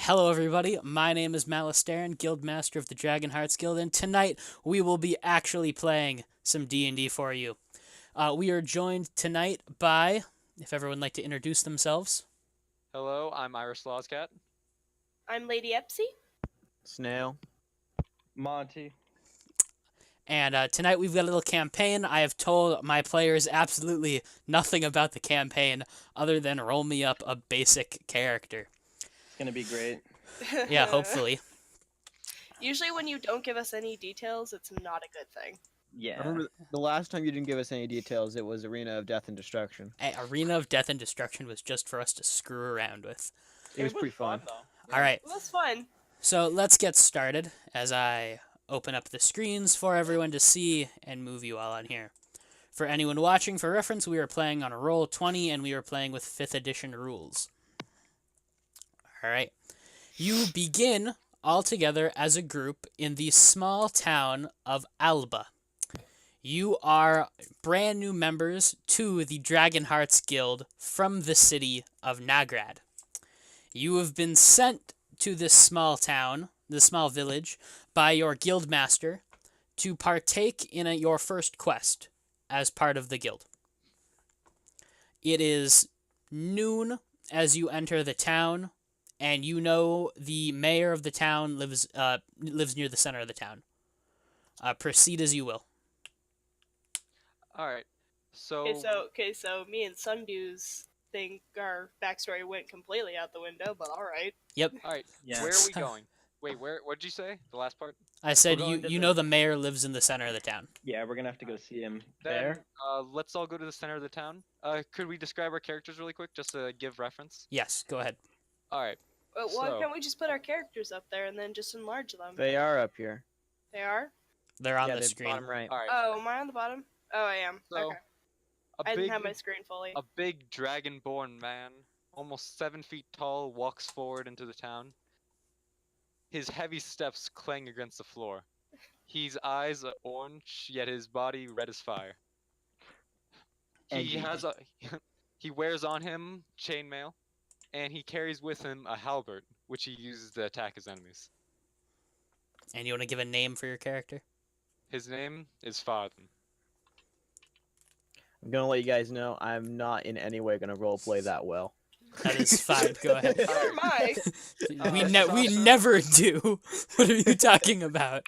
Hello, everybody. My name is Malasteren, Guild Master of the Dragon Hearts Guild, and tonight we will be actually playing some D&D for you. We are joined tonight by, if everyone would like to introduce themselves. Hello, I'm Irish Lawscat. I'm Lady Epsy. Snail. Monty. And tonight we've got a little campaign. I have told my players absolutely nothing about the campaign other than roll me up a basic character. It's gonna be great. Yeah, hopefully. Usually when you don't give us any details, it's not a good thing. Yeah. I remember the last time you didn't give us any details, it was Arena of Death and Destruction. Arena of Death and Destruction was just for us to screw around with. It was pretty fun. All right. It was fun. So let's get started as I open up the screens for everyone to see and move you all on here. For anyone watching, for reference, we are playing on Roll20 and we are playing with 5th edition rules. All right. You begin all together as a group in the small town of Alba. You are brand new members to the Dragon Hearts Guild from the city of Nagrad. You have been sent to this small town, this small village, by your guild master to partake in your first quest as part of the guild. It is noon as you enter the town, and you know the mayor of the town lives near the center of the town. Proceed as you will. Alright, so... So me and Sundew's think our backstory went completely out the window, but alright. Yep. Alright, Yeah. where are we going? Wait, what did you say? The last part? I said We're going to you the- know the mayor lives in the center of the town. Yeah, we're gonna have to go see him Then, there. let's all go to the center of the town. Could we describe our characters really quick, just to give reference? Yes, go ahead. Alright, But why So- can't we just put our characters up there and then just enlarge them? They are up here. They are? They're on yeah, the they're screen. bottom right. alright. Oh, am I on the bottom? Oh, I am. So, Okay. A I big, didn't have my screen fully. a big dragonborn man, almost 7 feet tall, walks forward into the town. His heavy steps clang against the floor. His eyes are orange, yet his body red as fire. He Edgy. has a he wears on him chainmail, and he carries with him a halberd, which he uses to attack his enemies. And you want to give a name for your character? His name is Farthen. I'm gonna let you guys know I'm not in any way gonna roleplay that well. That is fine. Go ahead. Neither am I. We never do. What are you talking about?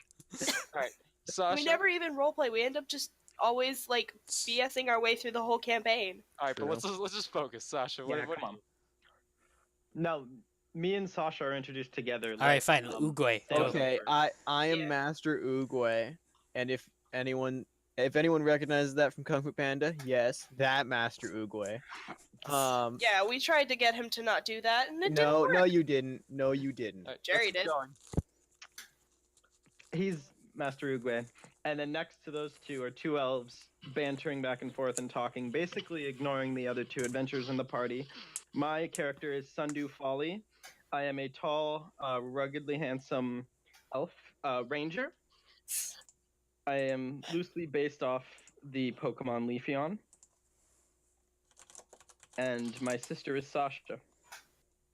Alright, Sasha. We never even roleplay. We end up just always, like, BSing our way through the whole campaign. Alright, but True. let's just focus, Sasha. What, Yeah, what come do on. No, me and Sasha are introduced together. All right, fine. Uguay. Go. Okay, I am Yeah. Master Oogway, and if anyone recognizes that from Kung Fu Panda, yes, that Master Oogway. Yeah, we tried to get him to not do that, and it didn't No, work. no, you didn't. No, you didn't. Alright, Jerry let's keep did. going. He's Master Uguay. And then next to those two are two elves bantering back and forth and talking, basically ignoring the other two adventurers in the party. My character is Sundew Folly. I am a tall, ruggedly handsome elf ranger. I am loosely based off the Pokemon Leafeon. And my sister is Sasha.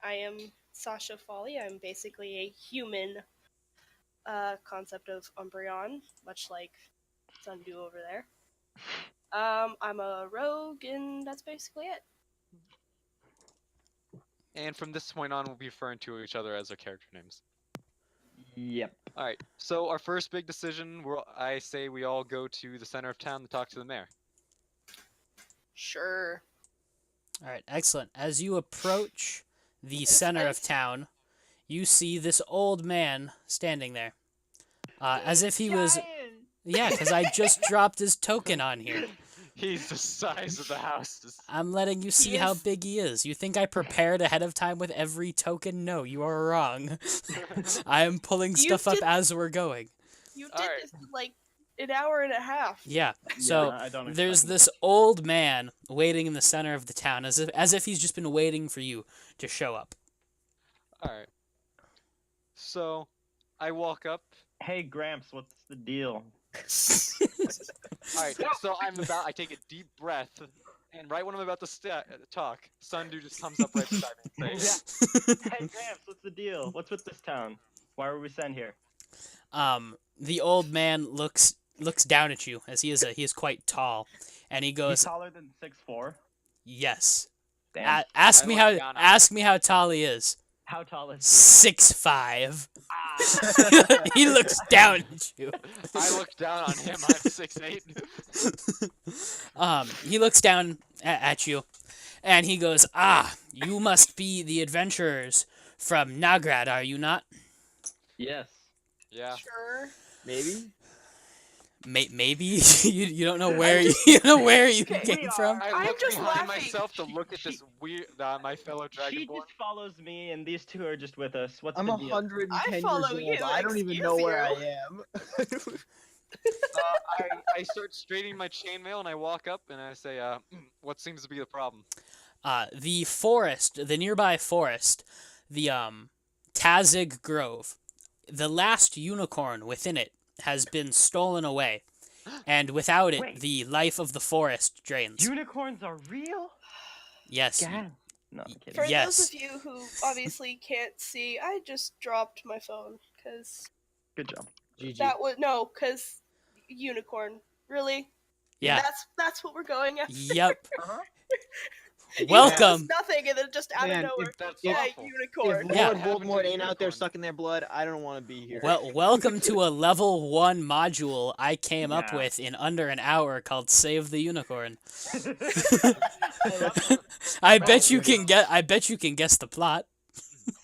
I am Sasha Folly. I'm basically a human concept of Umbreon, much like Sundew over there. I'm a rogue, and that's basically it. And from this point on, we'll be referring to each other as our character names. Yep. Alright, so our first big decision, I say we all go to the center of town to talk to the mayor. Sure. All right, excellent. As you approach the center of town, you see this old man standing there. As if he was... Yeah, because I just dropped his token on here. He's the size of the house. I'm letting you see how is- big he is. You think I prepared ahead of time with every token? No, you are wrong. I am pulling You stuff up did- as we're going. You did Alright. this in, like, an hour and a half. Yeah, so I don't there's expect this old man waiting in the center of the town, as if he's just been waiting for you to show up. Alright. So, I walk up. Hey Gramps, what's the deal? Alright, so I take a deep breath, and right when I'm about to talk, Sundew just comes up right beside me and says, Hey Gramps, what's the deal? What's with this town? Why were we sent here? The old man looks down at you as he is quite tall, and he He's goes, taller than 6'4". "Yes. Damn. Ask I me look how down on ask me how tall he is. How tall is 6'5". Ah. He looks down at you. I look down on him. I'm 6'8". He looks down at you, and he goes, "Ah, you must be the adventurers from Nagrad, are you not?" Yes. Yeah. Sure. Maybe. Maybe you don't know where you don't know where you Okay, came we from. I I'm look just behind laughing. myself to look at this weird, my fellow She dragonborn. just follows me, and these two are just with us. What's I'm the deal? 110 I years follow old. you, I don't even excuse know where I you. am. I start straightening my chainmail and I walk up and I say, what seems to be the problem? The forest, the nearby forest, the Tazig Grove, the last unicorn within it has been stolen away, and without it, Wait. the life of the forest drains. Unicorns are real? Yes. God. No, I'm kidding. For Yes. those of you who obviously can't see, I just dropped my phone because Good job. GG. because unicorn. Really? Yeah. That's what we're going after. Yep. Uh-huh. You Welcome. told us nothing, and then just out Man, of nowhere, That's yeah, awful. unicorn. If Yeah. Lord What happened to Voldemort the ain't out there unicorn? sucking their blood, I don't want to be here. Well, welcome to a level 1 module I came up Yeah. with in under an hour called Save the Unicorn. I love it. I bet you can guess the plot.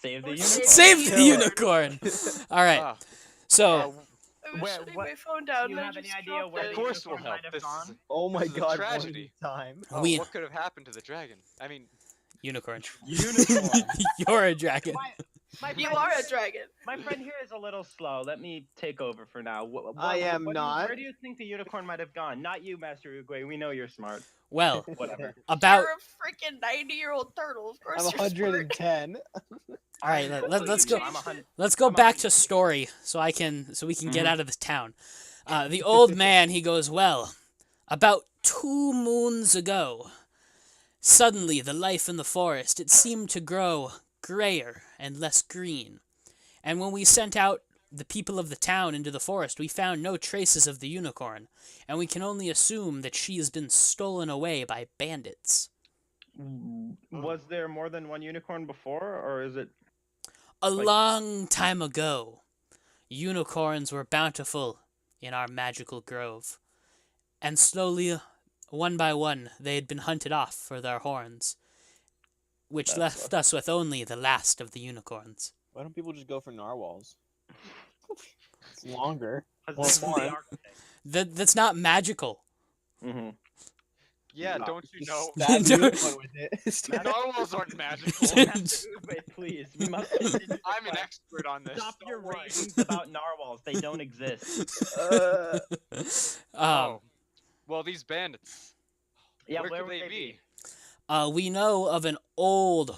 Save the Or unicorn. Save the Kill it. unicorn. All right. Ah, So, I was Where- shutting what- my phone down. Do you and I have any just idea dropped where it. of the course we'll unicorn help. might have This gone? is, Oh my this is a god, tragedy. one time. we what could have happened to the dragon? I mean, unicorn. Unicorn. You're a dragon. My You friend are here a is- dragon. My friend here is a little slow. Let me take over for now. I am not. Where do you think the unicorn might have gone? Not you, Master Uguay. We know you're smart. Well, Whatever. about You're a freaking 90-year-old turtle. Of course I'm you're smart. 110. all right. Let's go. I'm 100. Let's go I'm back 100. to story so we can get Mhm. out of this town. The old man, he goes, "Well, about 2 moons ago, suddenly the life in the forest, it seemed to grow grayer and less green. And when we sent out the people of the town into the forest, we found no traces of the unicorn, and we can only assume that she has been stolen away by bandits. Was there more than one unicorn before, or is it? A Like- long time ago, unicorns were bountiful in our magical grove, and slowly, one by one, they had been hunted off for their horns, which That left us with only the last of the unicorns." Why don't people just go for narwhals? It's longer. This is more. the architect. That's not magical. Mm-hmm. yeah, No. don't you know? Stab the unicorn with it. Narwhals aren't magical. Master Uguay, please. We must continue this I'm an quest. expert on this. Stop your don't worry. ravings about narwhals. They don't exist. Oh, well, these bandits. Yeah, where where could would they be? We know of an old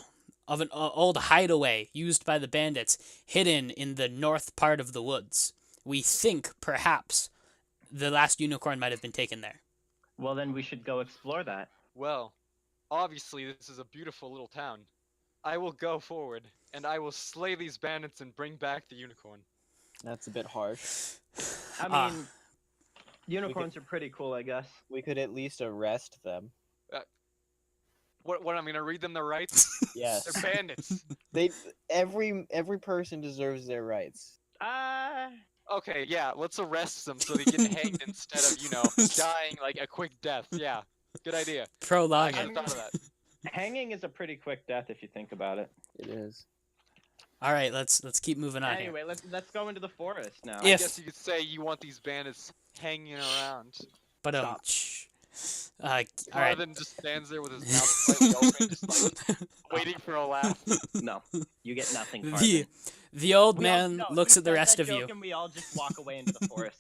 hideaway used by the bandits, hidden in the north part of the woods. We think perhaps the last unicorn might have been taken there. Well, then we should go explore that. Well, obviously, this is a beautiful little town. I will go forward, and I will slay these bandits and bring back the unicorn. That's a bit harsh. I Ah. mean, unicorns are pretty cool, I guess. We could at least arrest them. What I'm gonna read them their rights? Yes. They're bandits. Every person deserves their rights. Okay, yeah, let's arrest them so they get hanged instead of, dying like a quick death. Yeah, good idea. I Prologue hadn't it. thought of that. Hanging is a pretty quick death if you think about it. It is. All right, let's keep moving on Anyway, let's go into the forest now. I If- guess you could say you want these bandits hanging around here. But Stop. all rather right. than just stands there with his mouth slightly open, just like waiting for a laugh. No, you get nothing. The Farthing. the old We all- man no, looks he at the says rest that of you. joke And we all just walk away into the forest.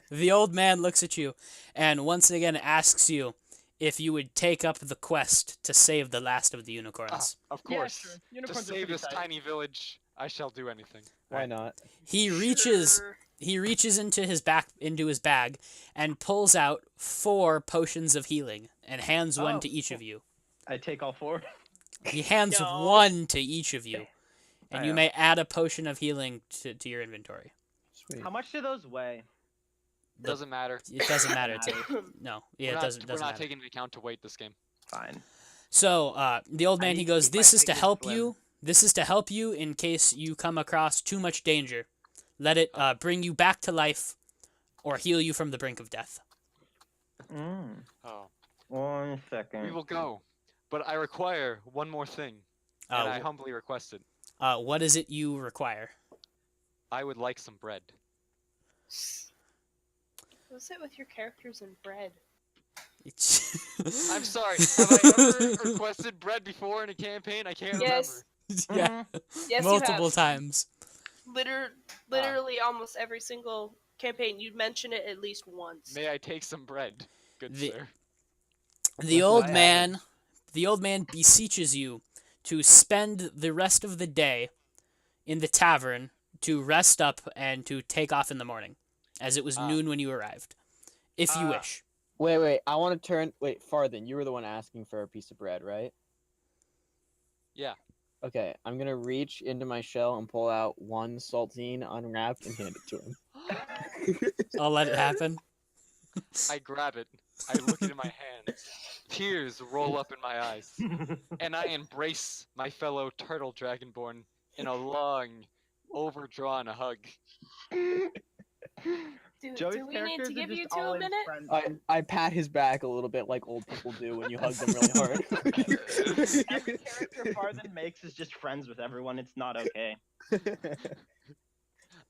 The old man looks at you and once again asks you if you would take up the quest to save the last of the unicorns. Of Yeah, course. sure. To Unicorns are save pretty this tight. tiny village, I shall do anything. Why not? He reaches Sure. into his bag and pulls out 4 potions of healing and hands one Oh, to each of cool. you. I take all 4. He hands No. one to each of you and you may add a potion of healing to your inventory. Sweet. How much do those weigh? Doesn't matter. It doesn't matter to Matters. no. We're Yeah, it not, doesn't we're not matter. taking into account to weight this game. Fine. So the old I man need he to goes, keep my "This is to fingers help slim." you. This is to help you in case you come across too much danger. Let it bring you back to life, or heal you from the brink of death." Oh. 1 second. We will go, but I require one more thing, and I humbly request it. What is it you require? I would like some bread. Go sit with your characters and bread. I'm sorry. Have I ever requested bread before in a campaign? I can't Yes. Yeah, Yes, multiple you have. times. Literally almost every single campaign, you mention it at least once. remember. May I take some bread, good The- sir? The That's old why I man, the old man beseeches you to spend the rest of the day in the tavern to rest up and to take off in the morning, as it was noon when you arrived, if you wish. Wait. I want to turn. Wait, Farthen, you were the one asking for a piece of bread, right? Yeah. Okay, I'm gonna reach into my shell and pull out one saltine unwrapped and hand it to him. I'll let it happen. I grab it. I look into my hand. Tears roll up in my eyes, and I embrace my fellow turtle dragonborn in a long, overdrawn hug. Joey's Do we need characters to are give just you two all a in minute? friends. I pat his back a little bit like old people do when you hug them really hard. Every character Farthen makes is just friends with everyone. It's not okay.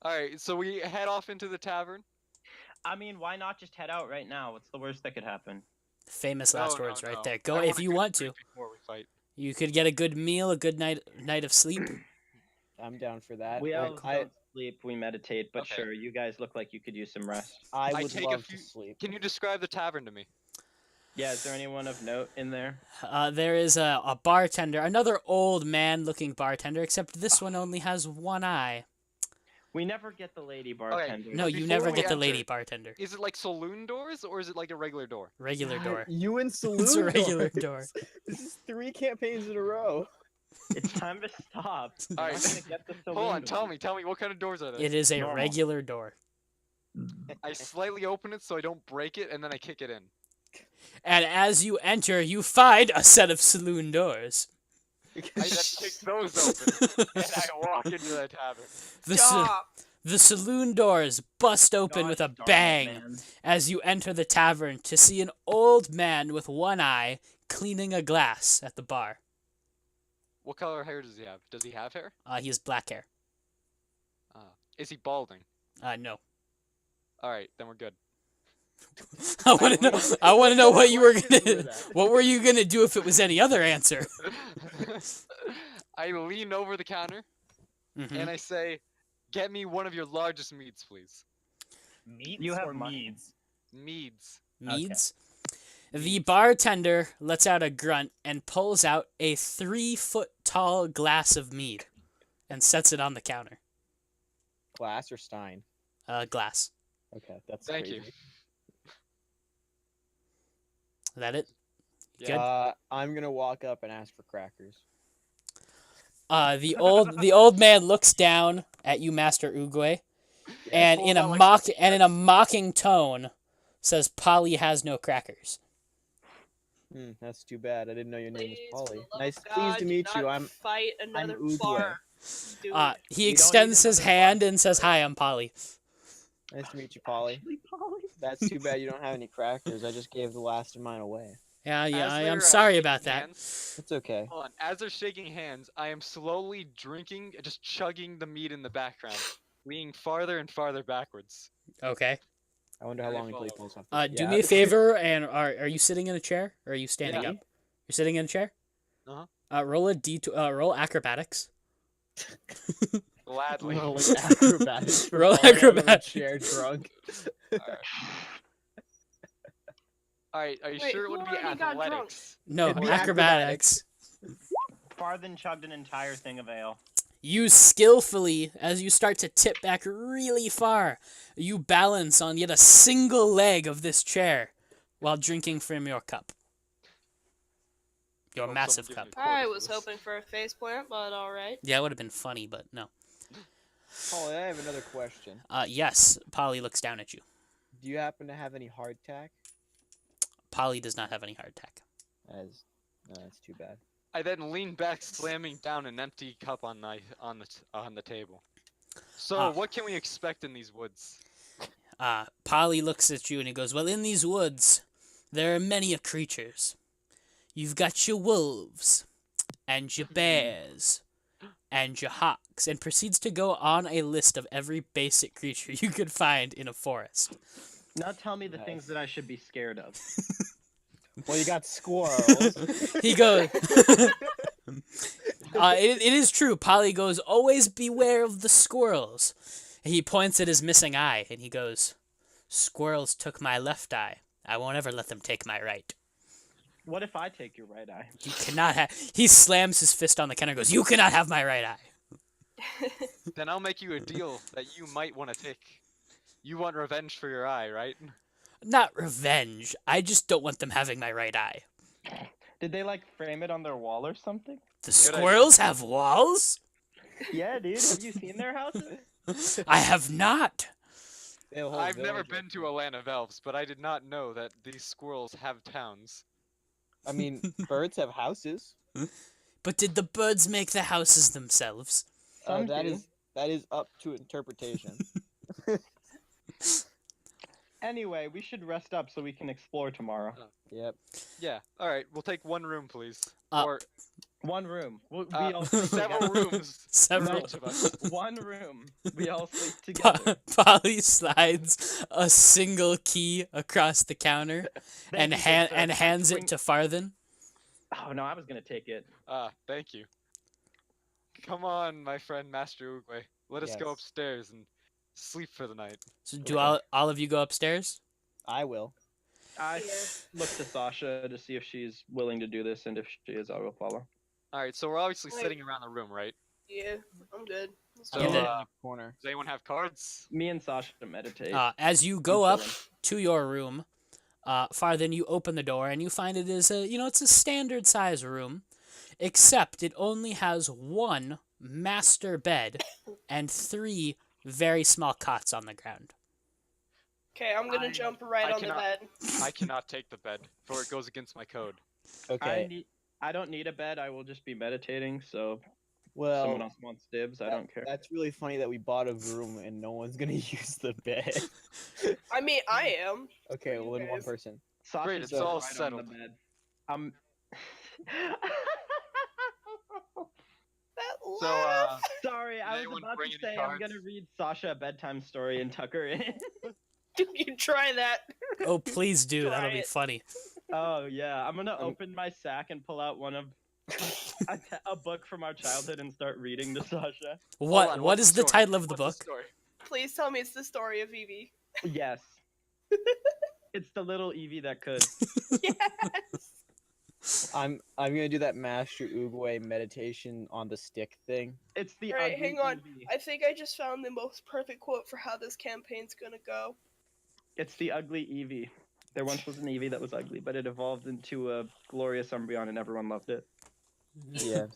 Alright, so we head off into the tavern. I mean, why not just head out right now? What's the worst that could happen? Famous No, last no, words right no. there. I Go if a you good want to. drink before we fight. You could get a good meal, a good night of sleep. I'm down for that. We I, elves I, don't sleep, we meditate, but Okay. sure, you guys look like you could use some rest. I I would take a love few- to sleep. Can you describe the tavern to me? Yeah, is there anyone of note in there? There is a bartender, another old man-looking bartender, except this one only has one eye. We never get the lady bartender. No, you Before never we get the enter- lady bartender. Is it like saloon doors, or is it like a regular door? Regular God, door. You and Saloon It's a regular doors. door. This is 3 campaigns in a row. It's time to stop. We're Alright. not gonna get the Hold on, saloon tell me, what kind of doors are they? It is a Normal. regular door. I slightly open it so I don't break it, and then I kick it in. And as you enter, you find a set of saloon doors. I then kick those open, and I walk into the tavern. Stop! The saloon doors bust open Gosh with a darn it, bang man. as you enter the tavern to see an old man with one eye cleaning a glass at the bar. What color hair does he have? Does he have hair? He has black hair. Is he balding? No. Alright, then we're good. I want to know. I want to know what you were Why did you do gonna. that? What were you gonna do if it was any other answer? I lean over the counter, Mhm. and I say, "Get me one of your largest meads, please." Meats You have or money. meads? Meads. Meads. The bartender lets out a grunt and pulls out a 3-foot tall glass of mead, and sets it on the counter. Glass or Stein? Glass. Okay, that's Thank crazy. you. Is that it? Yeah. Good. I'm gonna walk up and ask for crackers. The old man looks down at you, Master Uguay, and Pulls in a out, like, mocking tone, says, "Polly has no crackers." That's too bad. I didn't know your name was Please, Polly. for the love Nice, of pleased God, to do meet you. not fight another Uguay. bar. Dude. He We extends don't need his another hand and says, "Hi, I'm Polly." Nice to meet you, Polly. That's too bad you don't have any crackers. I just gave the last of mine away. Yeah, As I they're, am sorry shaking about that. hands- It's okay. Hold on. As they're shaking hands, I am slowly drinking, just chugging the mead in the background, leaning farther and farther backwards. Okay. I wonder how They long until he follow. pulls off. Do me a favor, and are you sitting in a chair or are you standing Yeah. up? You're sitting in a chair. Uh-huh. Roll a roll acrobatics. Gladly. Roll acrobatics. for Roll falling out of a acrobatics. chair drunk. Alright, are you Wait, sure it who would be already got drunk? athletics? No, It'd be acrobatics. Farthen chugged an entire thing of ale. You skillfully, as you start to tip back really far, you balance on yet a single leg of this chair while drinking from your cup. Your Hope massive someone gives cup. me a I quarter for was this. hoping for a faceplant, but alright. Yeah, it would have been funny, but no. Polly, I have another question. Yes, Polly looks down at you. Do you happen to have any hardtack? Polly does not have any hardtack. That's too bad. I then lean back, slamming down an empty cup on the table. So, Ah. what can we expect in these woods? Polly looks at you and he goes, well, in these woods, there are many creatures. You've got your wolves, and your bears, and your hawks, and proceeds to go on a list of every basic creature you could find in a forest. Now tell me the Nice. things that I should be scared of. Well, you got squirrels. He goes, it is true. Polly goes, always beware of the squirrels. He points at his missing eye, and he goes, squirrels took my left eye. I won't ever let them take my right. What if I take your right eye? You cannot have... He slams his fist on the counter and goes, you cannot have my right eye. Then I'll make you a deal that you might want to take. You want revenge for your eye, right? Not revenge. I just don't want them having my right eye. Did they like frame it on their wall or something? The Good idea. squirrels have walls? Yeah, dude. Have you seen their houses? I have not. They have a whole I've never village been up to a land of elves, but I did not know that these squirrels have towns. I mean, birds have houses. But did the birds make the houses themselves? Some That do. is up to interpretation. Anyway, we should rest up so we can explore tomorrow. Yep. Yeah. All right. We'll take one room, please. Uh, Or One room. We all sleep several together. rooms. for Several. each of us. One room. We all sleep together. Polly slides a single key across the counter Thank and you, good sir. hands Swing- it to Farthen. Oh no, I was gonna take it. Thank you. Come on, my friend Master Uguay. Let us go Yes. upstairs and sleep for the night. So do Okay. all of you go upstairs? I will. I Yeah. look to Sasha to see if she's willing to do this, and if she is, I will follow. All right. So we're obviously Wait. sitting around the room, right? Yeah, I'm good. Let's So, do Yeah, it. that- in the corner. Does anyone have cards? Me and Sasha meditate. As you go I'm up chilling. to your room, Farthen, you open the door and you find it is it's a standard size room, except it only has one master bed and 3 very small cots on the ground. Okay, I'm gonna I- jump right I on cannot- the bed. I cannot take the bed, for it goes against my code. Okay. I don't need a bed. I will just be meditating. So if Well, someone else wants dibs, I don't care. that's really funny that we bought a room and no one's gonna use the bed. I mean, I am. Okay, you well then one guys? person. Sasha's Great, it's just all right on settled. the bed. That So, laugh. Sorry, I was anyone about bring to any say I'm cards? gonna read Sasha a bedtime story and tuck her in. You try that. Oh, please do. That'll Try be it. funny. Oh yeah, I'm gonna open my sack and pull out one of a book from our childhood and start reading to Sasha. Hold What on, what what's is the story? title of the What's book? story? Please tell me it's the story of Evie. Yes. It's the little Evie that could. Yes. I'm gonna do that Master Uguay meditation on the stick thing. It's the Alright, ugly hang on. Evie. I think I just found the most perfect quote for how this campaign's gonna go. It's the ugly Evie. There once was an Evie that was ugly, but it evolved into a glorious Umbreon and everyone loved it. Yeah.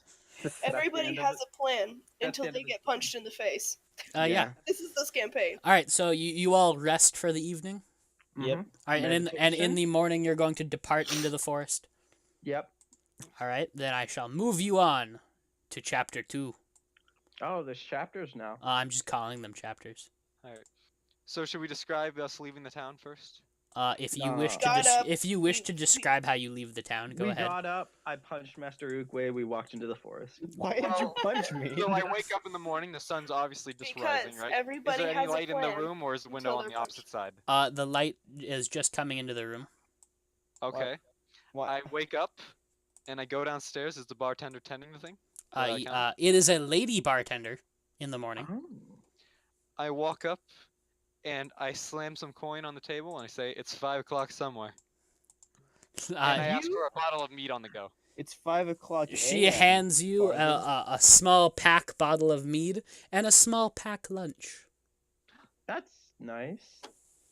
Everybody end of has it. a plan That's the until end they of the get punched in the face. Yeah. This is this campaign. All right, so you all rest for the evening. Yep. Mhm. All right, and in Meditation? the morning you're going to depart into the forest. Yep. All right, then I shall move you on to chapter 2. Oh, there's chapters now. I'm just calling them chapters. All right. So should we describe us leaving the town first? If you wish to Got up. if you wish to describe how you leave the town, go we ahead. got up, I punched Master Uguay, we walked into the forest. Why did you punch me? So I wake up in the morning. The sun's obviously just Because rising, right? Is everybody there any has light a in the plan. room, or is the window until on the they're opposite side? The light is just coming into the room. Okay. What? I wake up and I go downstairs. Is the bartender tending the thing? Or did I count? It is a lady bartender in the morning. Oh. I walk up and I slam some coin on the table and I say, "It's 5 o'clock somewhere." And I ask for a bottle of meat on the go. It's 5 o'clock. She AM. hands you Farthen. a small pack bottle of mead and a small pack lunch. That's nice.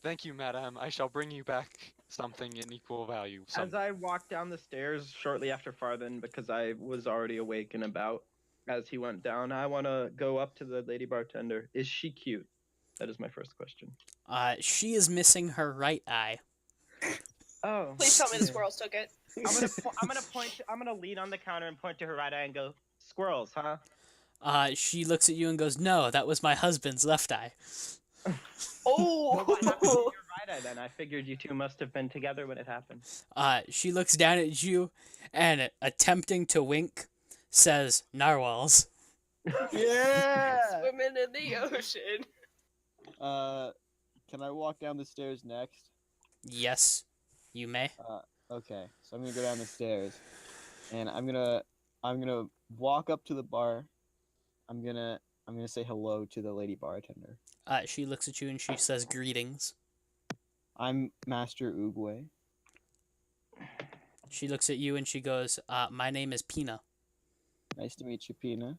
Thank you, madame. I shall bring you back something in equal value. As I walk down the stairs shortly after Farthen, because I was already awake and about as he went down, I want to go up to the lady bartender. Is she cute? That is my first question. She is missing her right eye. Oh. Please tell me the squirrels took it. I'm gonna lean on the counter and point to her right eye and go, "Squirrels, huh?" She looks at you and goes, "No, that was my husband's left eye." Oh! What happened to your right eye then? I figured you two must have been together when it happened. She looks down at you and, attempting to wink, says, "Narwhals." Yeah. Swimming in the ocean. Can I walk down the stairs next? Yes, you may. Okay, so I'm gonna go down the stairs, and I'm gonna walk up to the bar. I'm gonna say hello to the lady bartender. She looks at you and she says, "Greetings." I'm Master Oogway. She looks at you and she goes, "My name is Pina." Nice to meet you, Pina.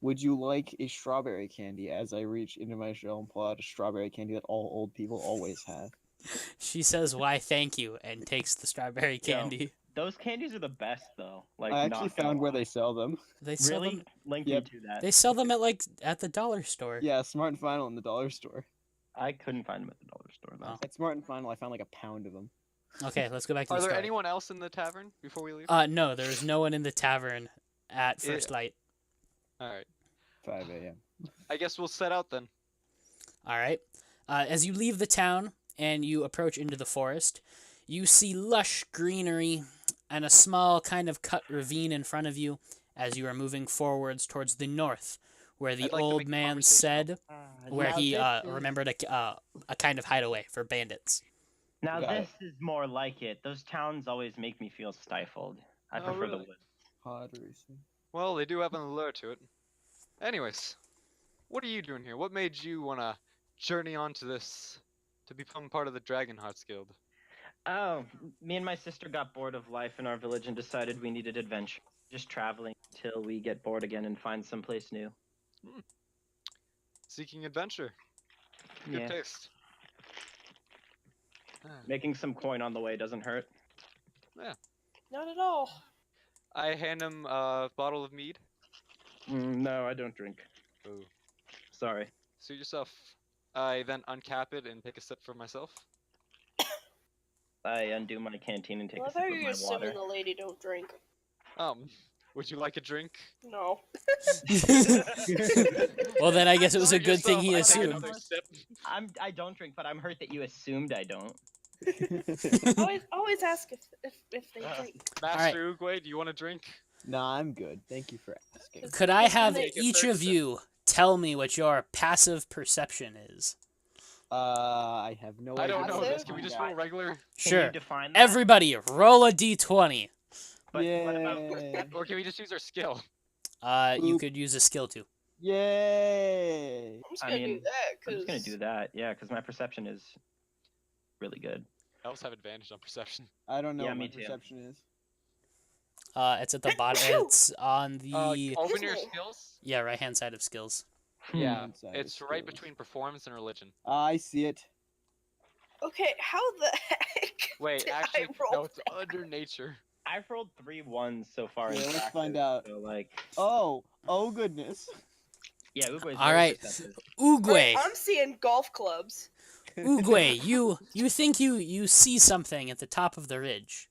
Would you like a strawberry candy? As I reach into my shell and pull out a strawberry candy that all old people always have. She says, "Why, thank you," and takes the strawberry candy. Those candies are the best though. Like I actually not gonna found where lie. they sell them. They sell Really them. link Yep. me to that. They sell them at the dollar store. Yeah, Smart and Final in the dollar store. I couldn't find them at the dollar store. Though. Oh. At Smart and Final, I found like a pound of them. Okay, let's go back to Are the there story. anyone else in the tavern before we leave? No, there is no one in the tavern at first light. All right. 5 a.m. I guess we'll set out then. All right. As you leave the town and you approach into the forest, you see lush greenery and a small kind of cut ravine in front of you as you are moving forwards towards the north, where the I'd like to old make it man conversational. said where now he this is- remembered a kind of hideaway for bandits. Now Got this is more like it. Those towns always make me feel stifled. I Oh, prefer the really? woods. Pod racing. Well, they do have an allure to it. Anyways, what are you doing here? What made you want to journey on to this, to become part of the Dragonhearts Guild? Oh, me and my sister got bored of life in our village and decided we needed adventure. Just traveling until we get bored again and find someplace new. Seeking adventure. Good Yeah. taste. Making some coin on the way doesn't hurt. Not at all. I hand him a bottle of mead. No, I don't drink. Ooh. Sorry. Suit yourself. I then uncap it and take a sip for myself. I undo my canteen and take Well, a I sip thought of you my were assuming water. the lady don't drink. Would you like a drink? No. Well, then I guess it was a Suit good thing yourself, he I take assumed. another sip. I don't drink, but I'm hurt that you assumed I don't. Always ask if they drink. Master Oogway, do you want a drink? Nah, I'm good. Thank you for asking. Could I have Take a each third of sip. you tell me what your passive perception is? I have no idea. I don't know Passive? this. Can we just roll regular? Can Sure. you define that? Everybody, roll a d20. But what about Yay! Or can we just use our skill? You Oop. could use a skill too. Yay! I'm just I gonna do mean, that I'm because just gonna do that, yeah, because my perception is really good. Elves have advantage on perception. I don't know Yeah, what my me too. perception is. It's at the bottom. It's on the Open your Disney. skills. right hand side of skills. Yeah, Inside it's the right skills. between performance and religion. I see it. Okay, how the heck? Wait, did actually, I roll no, it's that? under nature. I've rolled 3 ones so far. Yeah, in let's find practice, out. So like, Oh goodness. yeah, Uguay's All very right. perceptive. Oogway, I'm seeing golf clubs. Oogway, you think you see something at the top of the ridge.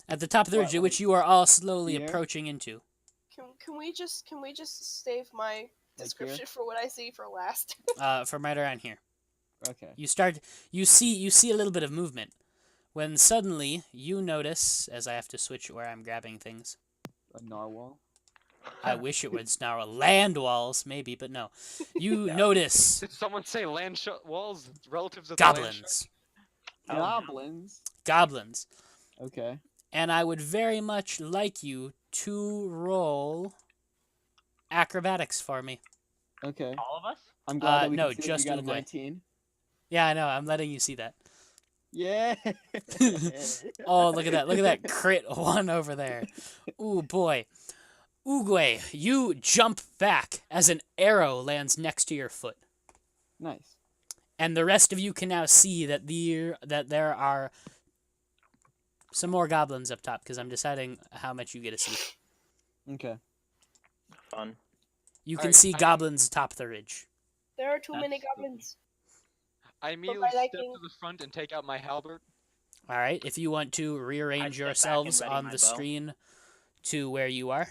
At the top of the What, ridge, which you are all slowly here? approaching into. Can we just save my description for what I see for last? From right around here. Okay. You see a little bit of movement. When suddenly you notice, as I have to switch where I'm grabbing things. A narwhal. I wish it would snarl land walls, maybe, but no. You notice Did someone say walls? Relatives of the land goblins. Oh. Goblins. Goblins. Okay. And I would very much like you to roll acrobatics for me. Okay. All of us? I'm glad that we no, can see just that you got a Uguay. 19. Yeah, I know. I'm letting you see that. Yeah. Oh, look at that. Look at that crit 1 over there. Ooh, boy. Oogway, you jump back as an arrow lands next to your foot. Nice. And the rest of you can now see that there are some more goblins up top, because I'm deciding how much you get to see. Okay. Fun. You can Alright, see goblins atop the ridge. There are too That's many stupid. goblins. I immediately step liking- to the front and take out my halberd. All right, if you want to rearrange step back yourselves and ready on my the bow. screen to where you are,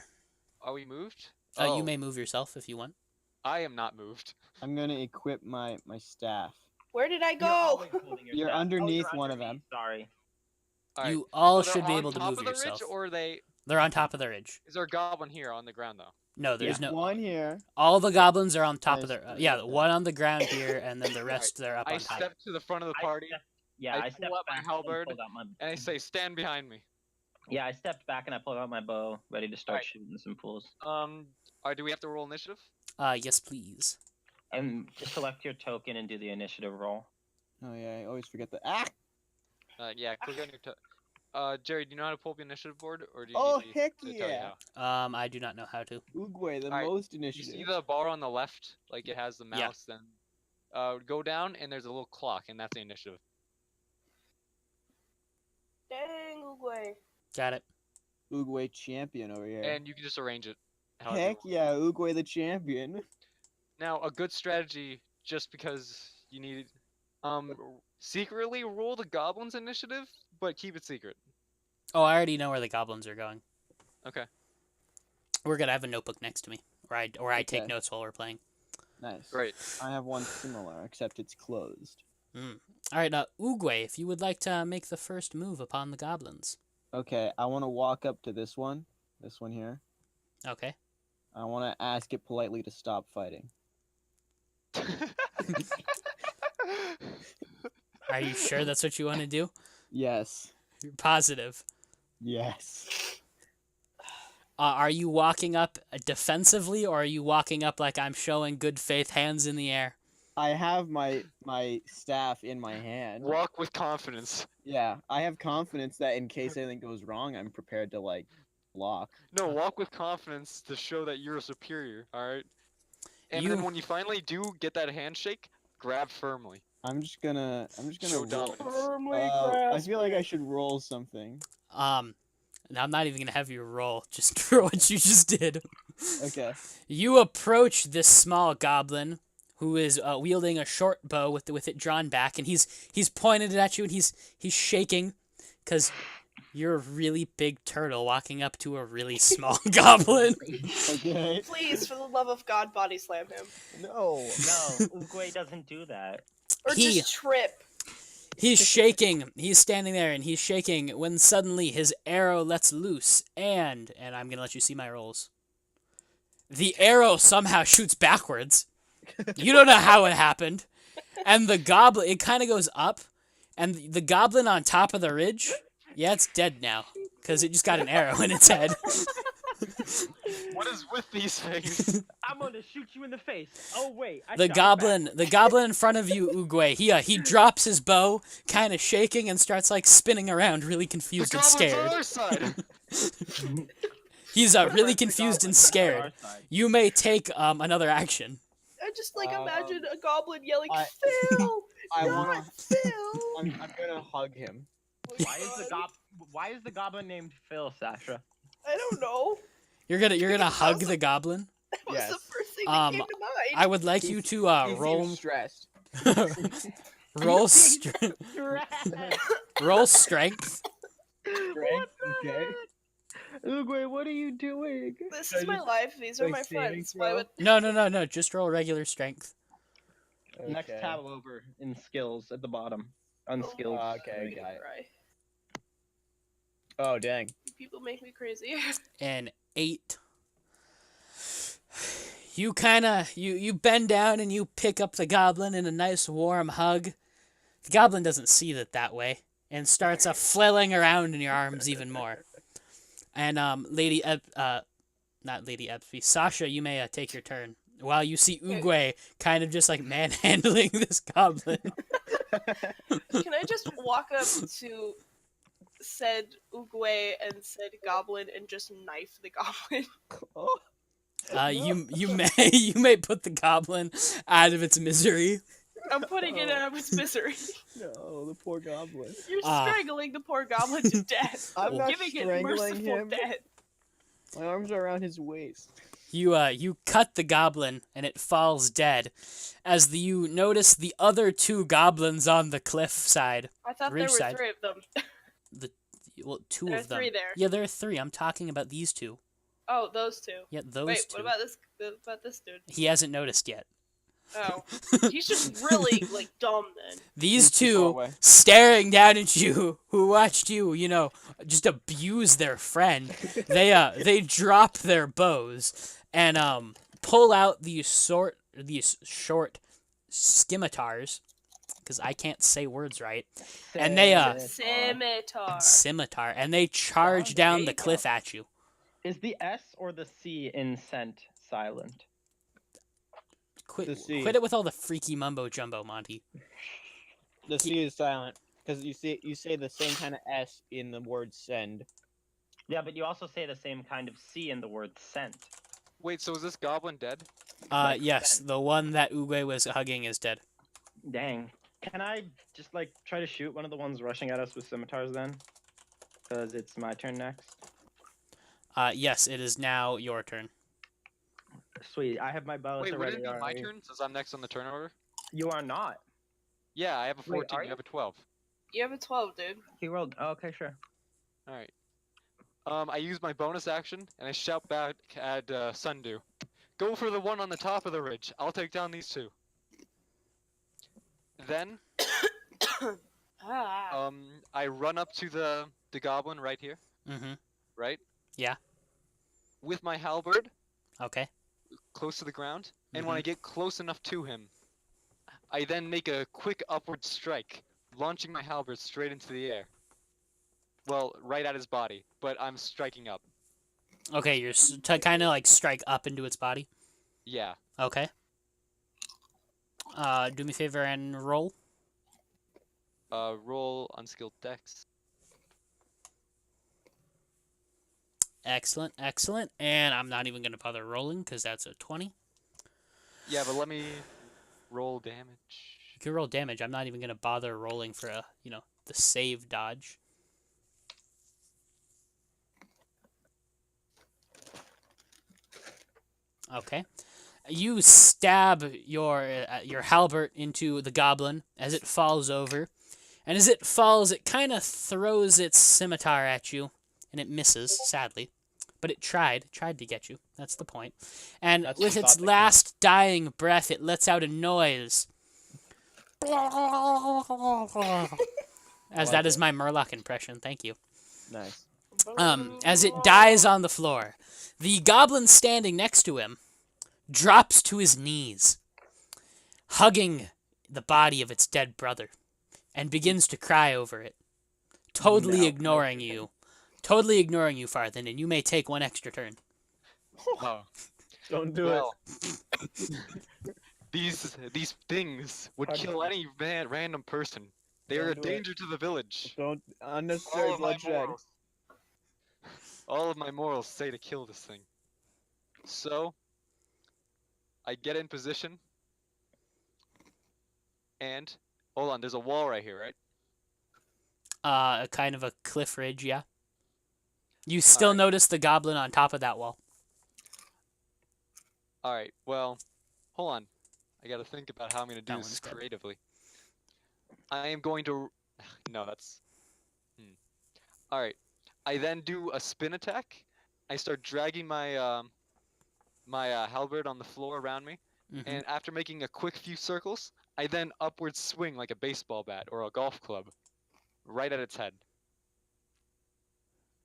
Are we moved? you may move yourself if you want. I am not moved. I'm gonna equip my staff. Where did I You're go? always holding your You're staff. underneath you're one of underneath, Sorry. Alright, You all so they're should be on able to top move of the yourself. ridge, or They're on top of the ridge. is there a goblin here on the ground though? No, there's Yeah. no. One here. All the goblins are on top of Nice. their. Yeah, one on the ground here, and then the rest they're up I on top. step to the front of the party I stepped pull out my back and halberd, pulled out my. and I say, "Stand behind me." Yeah, I stepped back and I pulled out my bow, ready to start Alright. shooting some fools. Do we have to roll initiative? Yes, please. And just select your token and do the initiative roll. Oh yeah, I always forget the. Ah! Yeah, click on your. Jerry, do you know how to pull up the initiative board, or do you Oh need me heck to tell you yeah! how? I do not know how to. Oogway, the Alright, most You initiative. see the bar on the left, like it has the Yeah. mouse. Then, go down, and there's a little clock, and that's the initiative. Dang, Uguay. Got it. Oogway champion over here. And you can just arrange it. however you Heck want. yeah, Oogway the champion. Now, a good strategy, just because you need, secretly roll the goblins initiative, but keep it secret. Oh, I already know where the goblins are going. Okay. We're gonna have a notebook next to me, or I take Okay. notes while we're playing. Nice. Great. I have one similar, except it's closed. All right, now Oogway, if you would like to make the first move upon the goblins. Okay, I want to walk up to this one here. Okay. I want to ask it politely to stop fighting. Are you sure that's what you want to do? Yes. You're positive. Yes. Are you walking up defensively, or are you walking up like I'm showing good faith, hands in the air? I have my staff in my hand. Walk with confidence. Yeah, I have confidence that in case anything goes wrong, I'm prepared to like block. No, walk with confidence to show that you're a superior. All right. And You- then when you finally do get that handshake, grab firmly. I'm just gonna Show roll. dominance. Firmly I grasp feel like it. I should roll something. Now I'm not even gonna have you roll just for what you just did. Okay. You approach this small goblin who is wielding a short bow with it drawn back, and he's pointed it at you, and he's shaking because you're a really big turtle walking up to a really small goblin. Okay. Please, for the love of God, body slam him. No. No, Uguay doesn't do that. Or He- just trip. He's shaking. He's standing there, and he's shaking when suddenly his arrow lets loose, and I'm gonna let you see my rolls. The arrow somehow shoots backwards. You don't know how it happened. And the goblin, it kind of goes up, and the goblin on top of the ridge, yeah, it's dead now, because it just got an arrow in its head. What is with these things? I'm gonna shoot you in the face. Oh wait, The goblin in front of you, Oogway, he drops his bow, kind of shaking, and starts like spinning around, really The confused and goblins on scared. our side. He's really confused and scared. You may take another action. I just like imagine a goblin yelling, I- Phil! I not wanna. Phil! I'm gonna hug him. Why is the goblin named Phil, Sasha? I don't know. You're gonna hug the goblin. That was Yes. the first thing that came to mind. I would like you to He seems roll stressed. roll roll strength. Strength. Okay. Uguay, what are you doing? This I is my just, life. These are like, my saving friends. Why throw? would No. Just roll regular strength. Next Okay. tab over in skills at the bottom. Unskilled. Okay, got it. cry? Oh dang. People make me crazy. An 8. You you bend down and you pick up the goblin in a nice warm hug. The goblin doesn't see it that way and starts flailing around in your arms even more. And not Lady Epsy, Sasha, you may take your turn. While you see Oogway kind of just like manhandling this goblin. Can I just walk up to said Uguay and said goblin and just knife the goblin? Oh. You may put the goblin out of its misery. I'm putting it out of its misery. No, the poor goblin. You're Ah. strangling the poor goblin to death. I'm not Giving it strangling merciful him. death. My arms are around his waist. You cut the goblin and it falls dead. As you notice the other 2 goblins on the cliff side. I thought there Ridge were side. 3 of them. Well, 2 There of are them. 3 there. Yeah, there are 3. I'm talking about these 2. Oh, those 2. Yeah, those Wait, 2. what about this? About this dude? He hasn't noticed yet. Oh, he's just really like dumb then. These He's too far 2 away. staring down at you, who watched you, just abuse their friend. They drop their bows and pull out these short scimitars, because I can't say words right. And they scimitar, and they charge down the cliff at you. Is the S or the C in scent silent? Quit The C. it with all the freaky mumbo jumbo, Monty. The C is silent because you say the same kind of S in the word send. Yeah, but you also say the same kind of C in the word scent. Wait, so is this goblin dead? Yes, the one that Uwe was hugging is dead. Dang. Can I just like try to shoot one of the ones rushing at us with scimitars then? Because it's my turn next. Yes, it is now your turn. Sweet. I have my bow. Wait, would ready it be my already. turn since I'm next on the turn order? You are not. Yeah, I have a 14. Wait, are you have a 12. You have a 12, dude. He rolled. Oh, okay, sure. All right. I use my bonus action and I shout back at Sundew. Go for the one on the top of the ridge. I'll take down these 2. Then, Ah. I run up to the goblin right here, Mm-hmm. right? Yeah. With my halberd, Okay. close to the ground, and when I get close enough to him, I then make a quick upward strike, launching my halberd straight into the air. Well, right at his body, but I'm striking up. Okay, you're to kind of like strike up into its body. Yeah. Okay. Do me a favor and roll. Roll unskilled dex. Excellent, excellent. And I'm not even going to bother rolling because that's a 20. Yeah, but let me roll damage. You can roll damage. I'm not even going to bother rolling for the save dodge. Okay. You stab your halberd into the goblin as it falls over. And as it falls, it kind of throws its scimitar at you. And it misses, sadly. But it tried to get you. That's the point. And That's with the its thought that last dying breath, it lets out a noise. As that is my Murloc impression. Thank you. Nice. As it dies on the floor, the goblin standing next to him drops to his knees, hugging the body of its dead brother, and begins to cry over it, totally ignoring you. Totally ignoring you, Farthen, and you may take one extra turn. Oh. Don't do Well, these things would kill any random person. They are a Don't do it. danger to the village. it. Don't unnecessary bloodshed. All of my morals say to kill this thing. So, I get in position, and hold on. There's a wall right here, right? A kind of a cliff ridge, yeah. You still Alright. notice the goblin on top of that wall. All right. Well, hold on. I got to think about how I'm going to do That this one's dead. creatively. I am going to. No, that's. All right. I then do a spin attack. I start dragging my halberd on the floor around me, Mhm. and after making a quick few circles, I then upward swing like a baseball bat or a golf club, right at its head.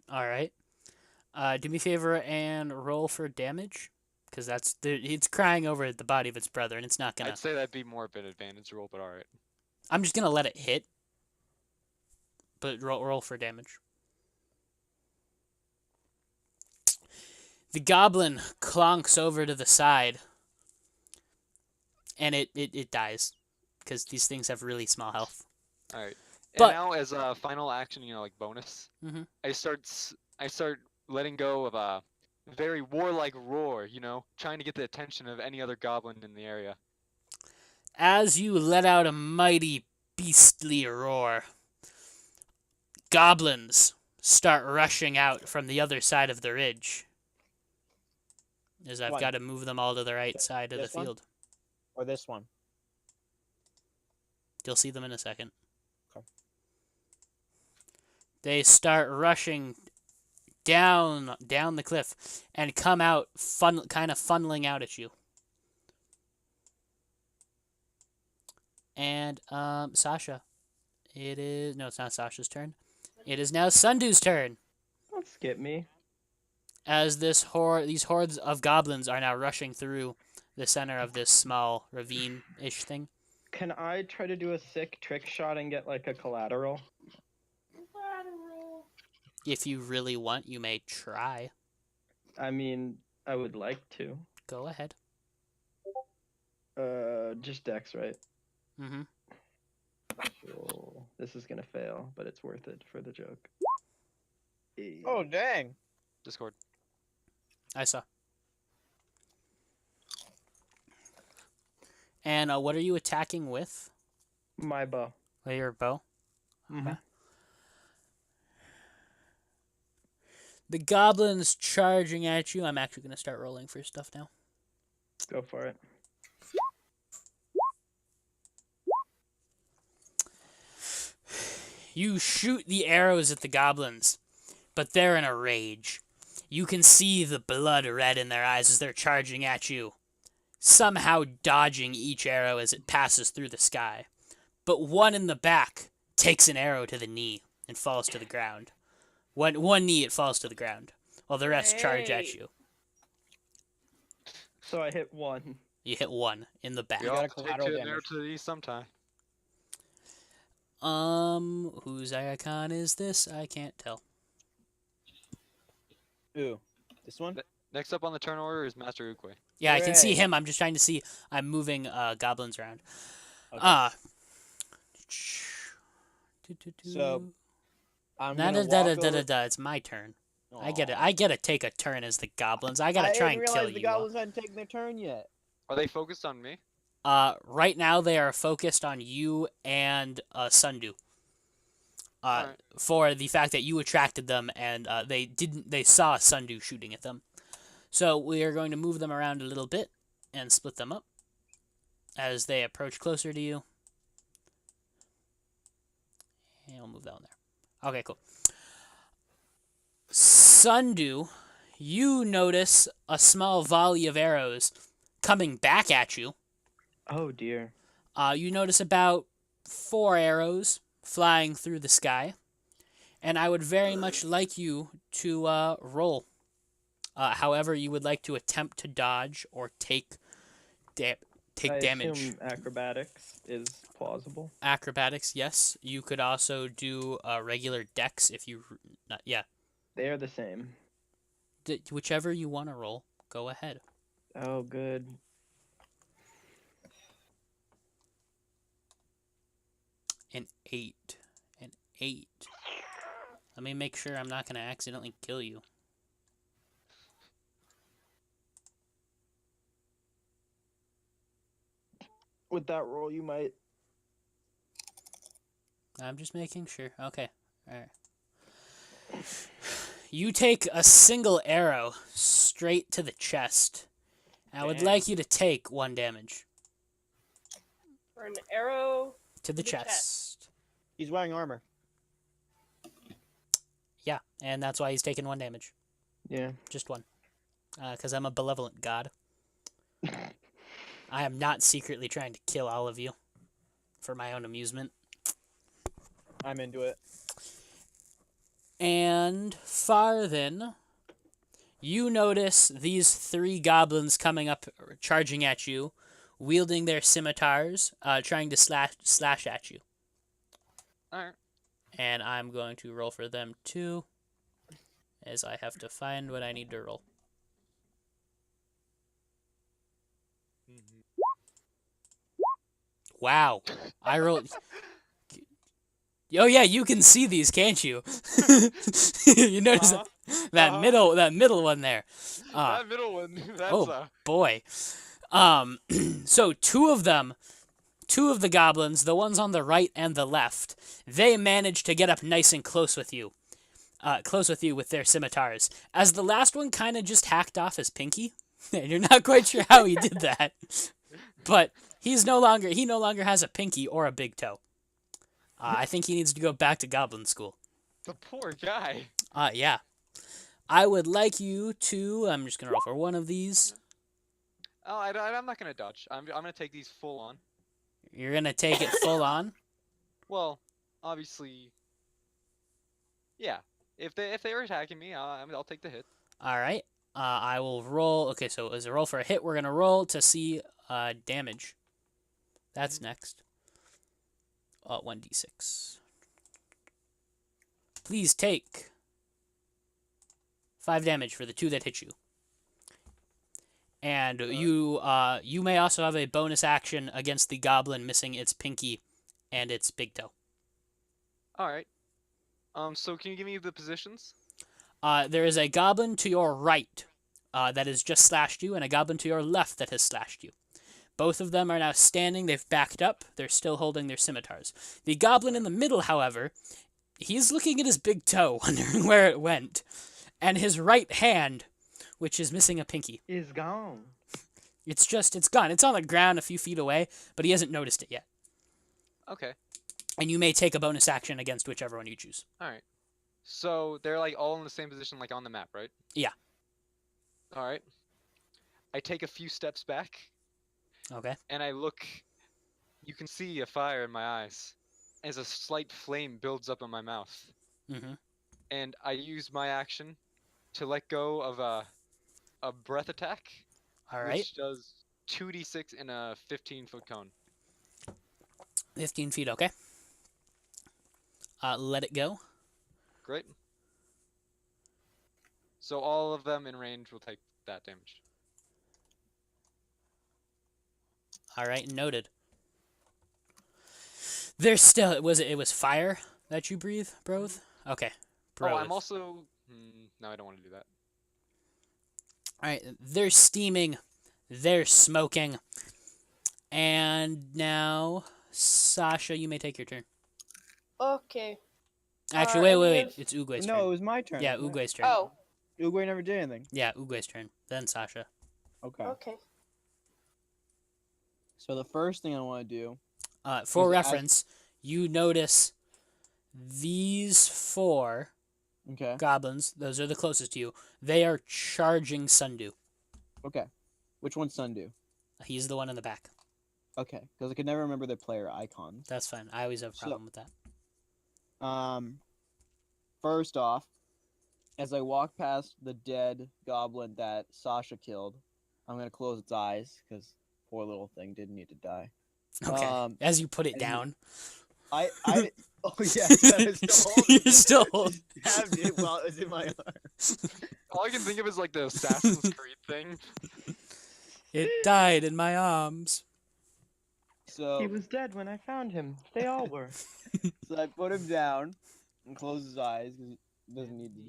All right. Do me a favor and roll for damage, because it's crying over the body of its brother, and it's not gonna. I'd say that'd be more of an advantage roll, but all right. I'm just gonna let it hit. But roll for damage. The goblin clonks over to the side, and it dies, because these things have really small health. All right. But- And now, as a final action, like bonus, Mhm. I start letting go of a very warlike roar. Trying to get the attention of any other goblin in the area. As you let out a mighty beastly roar, goblins start rushing out from the other side of the ridge. As I've One. got to move them all to the right side of the This one? field. Or this one. You'll see them in a second. Okay. They start rushing down the cliff and come out kind of funneling out at you. And Sasha, it's not Sasha's turn. It is now Sundu's turn. Don't skip me. As these hordes of goblins are now rushing through the center of this small ravine-ish thing. Can I try to do a sick trick shot and get like a collateral? If you really want, you may try. I mean, I would like to. Go ahead. Just Dex, right? Mm-hmm. Cool. This is gonna fail, but it's worth it for the joke. Oh, dang. Discord. I saw. And what are you attacking with? My bow. With your bow? Mhm. The goblins charging at you. I'm actually going to start rolling for stuff now. Go for it. You shoot the arrows at the goblins, but they're in a rage. You can see the blood red in their eyes as they're charging at you, somehow dodging each arrow as it passes through the sky. But one in the back takes an arrow to the knee and falls to the ground. One knee, it falls to the ground, while the rest charge at Hey. you. So I hit one. You hit one in the back. We got all a take collateral to an arrow damage. to the east sometime. Whose icon is this? I can't tell. Ooh. This one? Next up on the turn order is Master Ukwe. Yeah, I can see Hooray. him. I'm just trying to see. I'm moving goblins around. Okay. So I'm da gonna da da walk da da over... da. It's my turn. I Aw. get to take a turn as the goblins. I gotta I try didn't and kill realize the you all. goblins hadn't taken their turn yet. Are they focused on me? Right now they are focused on you and Sundu. Alright. For the fact that you attracted them and they saw Sundu shooting at them. So we are going to move them around a little bit and split them up as they approach closer to you. And we'll move that one there. Okay, cool. Sundu, you notice a small volley of arrows coming back at you. Oh dear. You notice about 4 arrows flying through the sky. And I would very much like you to roll. However you would like to attempt to dodge or take I damage. assume acrobatics is plausible. Acrobatics, yes. You could also do regular dex if you... yeah. They are the same. Whichever you want to roll, go ahead. Oh, good. An 8. An 8. Let me make sure I'm not going to accidentally kill you. With that roll, you might. I'm just making sure. Okay. Alright. You take a single arrow straight to the chest. I would Damn. like you to take 1 damage. For an arrow. To the The chest. chest. He's wearing armor. Yeah, and that's why he's taking 1 damage. Yeah. Just 1. Because I'm a benevolent god. I am not secretly trying to kill all of you for my own amusement. I'm into it. And Farthen, you notice these 3 goblins coming up, charging at you, wielding their scimitars, trying to slash at you. Alright. And I'm going to roll for them too, as I have to find what I need to roll. Wow, I rolled. Oh yeah, you can see these, can't you? You notice that middle one there. That middle one. That's oh boy. So 2 of them two of the goblins, the ones on the right and the left, they manage to get up nice and close with you. With their scimitars. As the last one kind of just hacked off his pinky, and you're not quite sure how he did that. But he no longer has a pinky or a big toe. I think he needs to go back to goblin school. The poor guy. Yeah. I would like you to, I'm just going to roll for one of these. Oh, I'm not gonna dodge. I'm gonna take these full on. You're going to take it full on. Well, obviously, yeah. If they were attacking me, I'll take the hit. All right. I will roll. Okay, so as a roll for a hit, we're going to roll to see damage. That's next. 1d6. Please take 5 damage for the 2 that hit you. And you may also have a bonus action against the goblin missing its pinky and its big toe. All right. So can you give me the positions? There is a goblin to your right that has just slashed you, and a goblin to your left that has slashed you. Both of them are now standing. They've backed up. They're still holding their scimitars. The goblin in the middle, however, he's looking at his big toe, wondering where it went. And his right hand, which is missing a pinky. Is gone. It's gone. It's on the ground a few feet away, but he hasn't noticed it yet. Okay. And you may take a bonus action against whichever one you choose. All right. So they're like all in the same position, like on the map, right? Yeah. All right. I take a few steps back. Okay. And I look. You can see a fire in my eyes, as a slight flame builds up in my mouth. Mm-hmm. And I use my action to let go of a breath attack. All right. Which does 2d6 in a 15-foot cone. 15 feet, okay. Let it go. Great. So all of them in range will take that damage. All right, noted. There's still it was fire that you breathe, Broth? Okay. Broth. Oh, I'm also... no, I don't want to do that. All right, they're steaming, they're smoking, and now, Sasha, you may take your turn. Okay. Actually, wait. any of- It's Uguay's No, it turn. was my turn. Yeah, wasn't Uguay's turn. Oh, it? Uguay never did anything. Yeah, Uguay's turn. Then Sasha. Okay. okay. So the first thing I want to do. For Is it reference, you notice these 4 Okay. goblins, those are the closest to you, they are charging Sundew. Okay. Which one's Sundew? He's the one in the back. Okay, because I could never remember their player icons. That's fine. I always have a problem with that. First off, as I walk past the dead goblin that Sasha killed, I'm gonna close its eyes because poor little thing didn't need to die. Okay. As you put it and down. I oh yes, I was still holding You're still holding. Stabbed it while it was in my arm. All I can think of is like the Assassin's Creed thing. It died in my arms. So He was dead when I found him. They all were. so I put him down and close his eyes because he doesn't need to.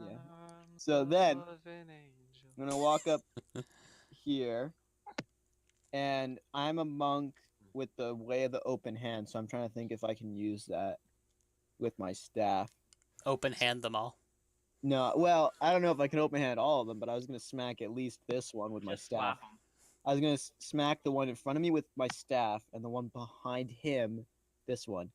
Yeah. So then I'm gonna walk up here, and I'm a monk with the way of the open hand, so I'm trying to think if I can use that with my staff. Open hand them all. No, well, I don't know if I can open hand all of them, but I was gonna smack at least this one with my Just staff. slap 'em. I was gonna smack the one in front of me with my staff, and the one behind him, this one,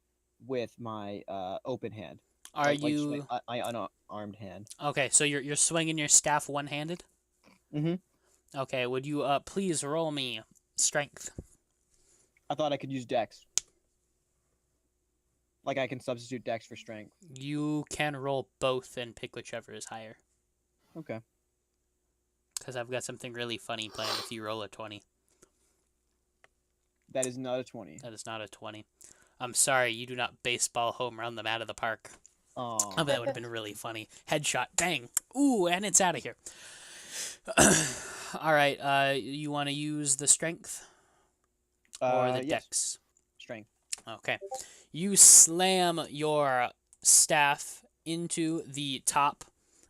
with my open hand. Are Like you swing- my unarmed hand? okay? So you're swinging your staff one-handed. Mhm. Okay. Would you please roll me strength? I thought I could use Dex. Like I can substitute Dex for strength. You can roll both and pick whichever is higher. Okay. Because I've got something really funny planned if you roll a 20. That is not a 20. That is not a 20. I'm sorry, you do not baseball home run them out of the park. Oh. Oh, that would have been really funny. Headshot, bang. Ooh, and it's out of here. All right, you want to use the strength or the yes. dex? Strength. Okay. You slam your staff into the top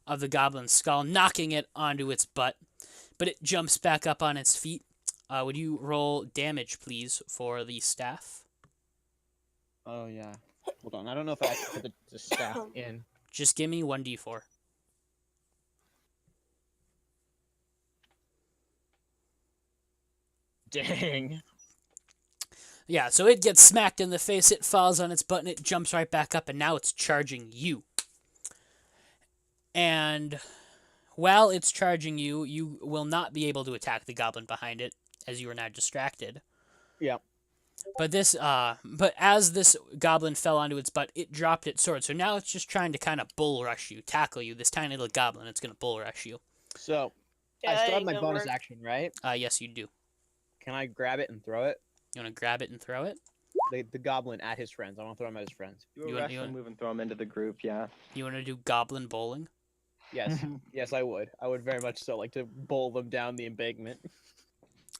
of the goblin's skull, knocking it onto its butt, but it jumps back up on its feet. would you roll damage, please, for the staff? Oh yeah. Hold on. I don't know if I actually put the staff in. Just give me 1d4. Dang. Yeah, so it gets smacked in the face, it falls on its butt, and it jumps right back up, and now it's charging you. And while it's charging you, you will not be able to attack the goblin behind it, as you are now distracted. Yeah. But as this goblin fell onto its butt, it dropped its sword. So now it's just trying to kind of bull rush you, tackle you. This tiny little goblin, it's going to bull rush you. So I still have my bonus action, right? Yes, you do. Can I grab it and throw it? You want to grab it and throw it? The goblin at his friends. I want to throw him at his friends. Do a You want- wrestling move and throw him into the group, yeah. You want to do goblin bowling? Yes. Yes, I would. I would very much so like to bowl them down the embankment.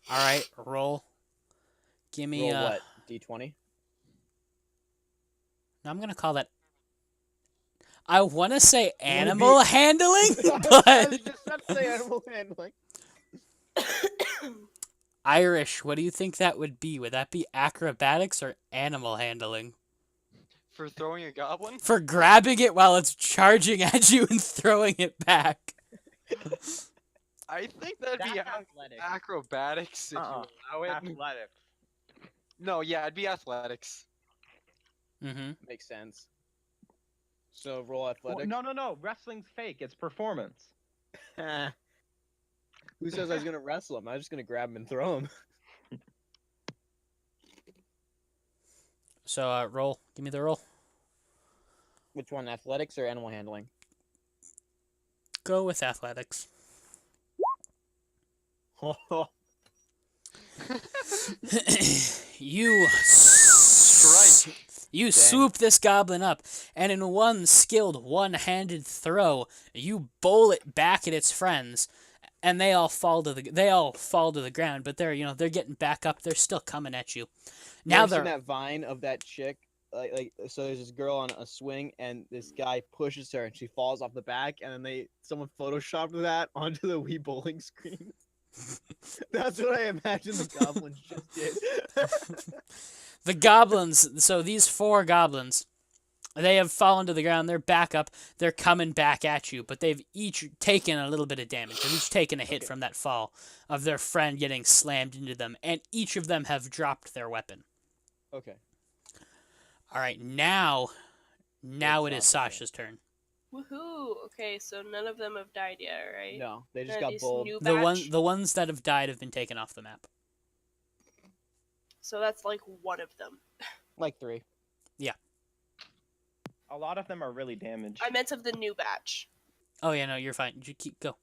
All right, roll. Give me Roll what? D20? I'm going to call that... I want to say animal handling, but... just not say animal handling. Irish, what do you think that would be? Would that be acrobatics or animal handling? For throwing a goblin? For grabbing it while it's charging at you and throwing it back. I think that'd be athletic. acrobatics if you allow it. Athletic. No, yeah, it'd be athletics. Mm-hmm. Makes sense. So roll athletics. No. Wrestling's fake. It's performance. Who says I was gonna wrestle him? I was just gonna grab him and throw him. So, roll. Give me the roll. Which one, athletics or animal handling? Go with athletics. You Strike. You swoop this goblin up, and in one skilled, one-handed throw, you bowl it back at its friends, and they all fall to the ground. But they're getting back up. They're still coming at you. Now Seen they're that vine of that chick. So there's this girl on a swing, and this guy pushes her, and she falls off the back, and then someone photoshopped that onto the Wii bowling screen. That's what I imagine the goblins just did. the goblins. So these 4 goblins, they have fallen to the ground. They're back up. They're coming back at you, but they've each taken a little bit of damage. They've each taken a hit from that fall of their friend getting slammed into them, and each of them have dropped their weapon. Okay. All right, now it is Sasha's Sasha's turn. Woohoo! Okay, so none of them have died yet, right? No, they just None of got these bowled. new The batch? the ones that have died have been taken off the map. So that's like one of them. Like 3. A lot of them are really damaged. I meant of the new batch. Oh yeah, no, you're fine. You go.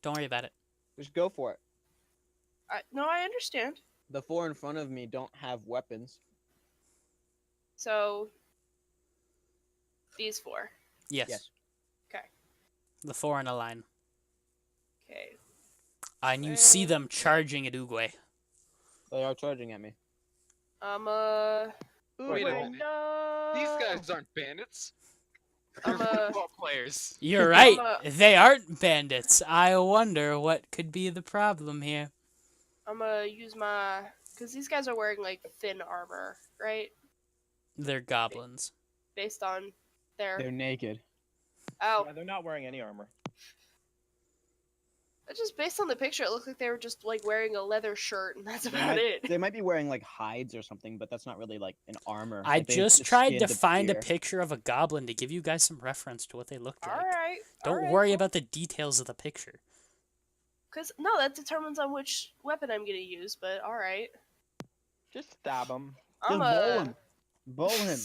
Don't worry about it. Just go for it. No, I understand. The 4 in front of me don't have weapons. So these 4. Yes. Yes. The 4 in a line. Okay. And you see them charging at Uguay. They are charging at me. Wait a minute. No! These guys aren't bandits. They're I'm a- football players. You're right. a- They aren't bandits. I wonder what could be the problem here. I'm gonna use because these guys are wearing like thin armor, right? They're goblins. Based on their They're naked. oh, Yeah, they're not wearing any armor. just based on the picture, it looked like they were just like wearing a leather shirt, and that's They about might, it. they might be wearing like hides or something, but that's not really like an armor. I Like, they just tried to skinned find a deer. picture of a goblin to give you guys some reference to what they looked All like. right. Don't worry about the details of the picture. Because no, that determines on which weapon I'm gonna use. But all right. Just stab them. I'm Just bowl a. him. Bowl him.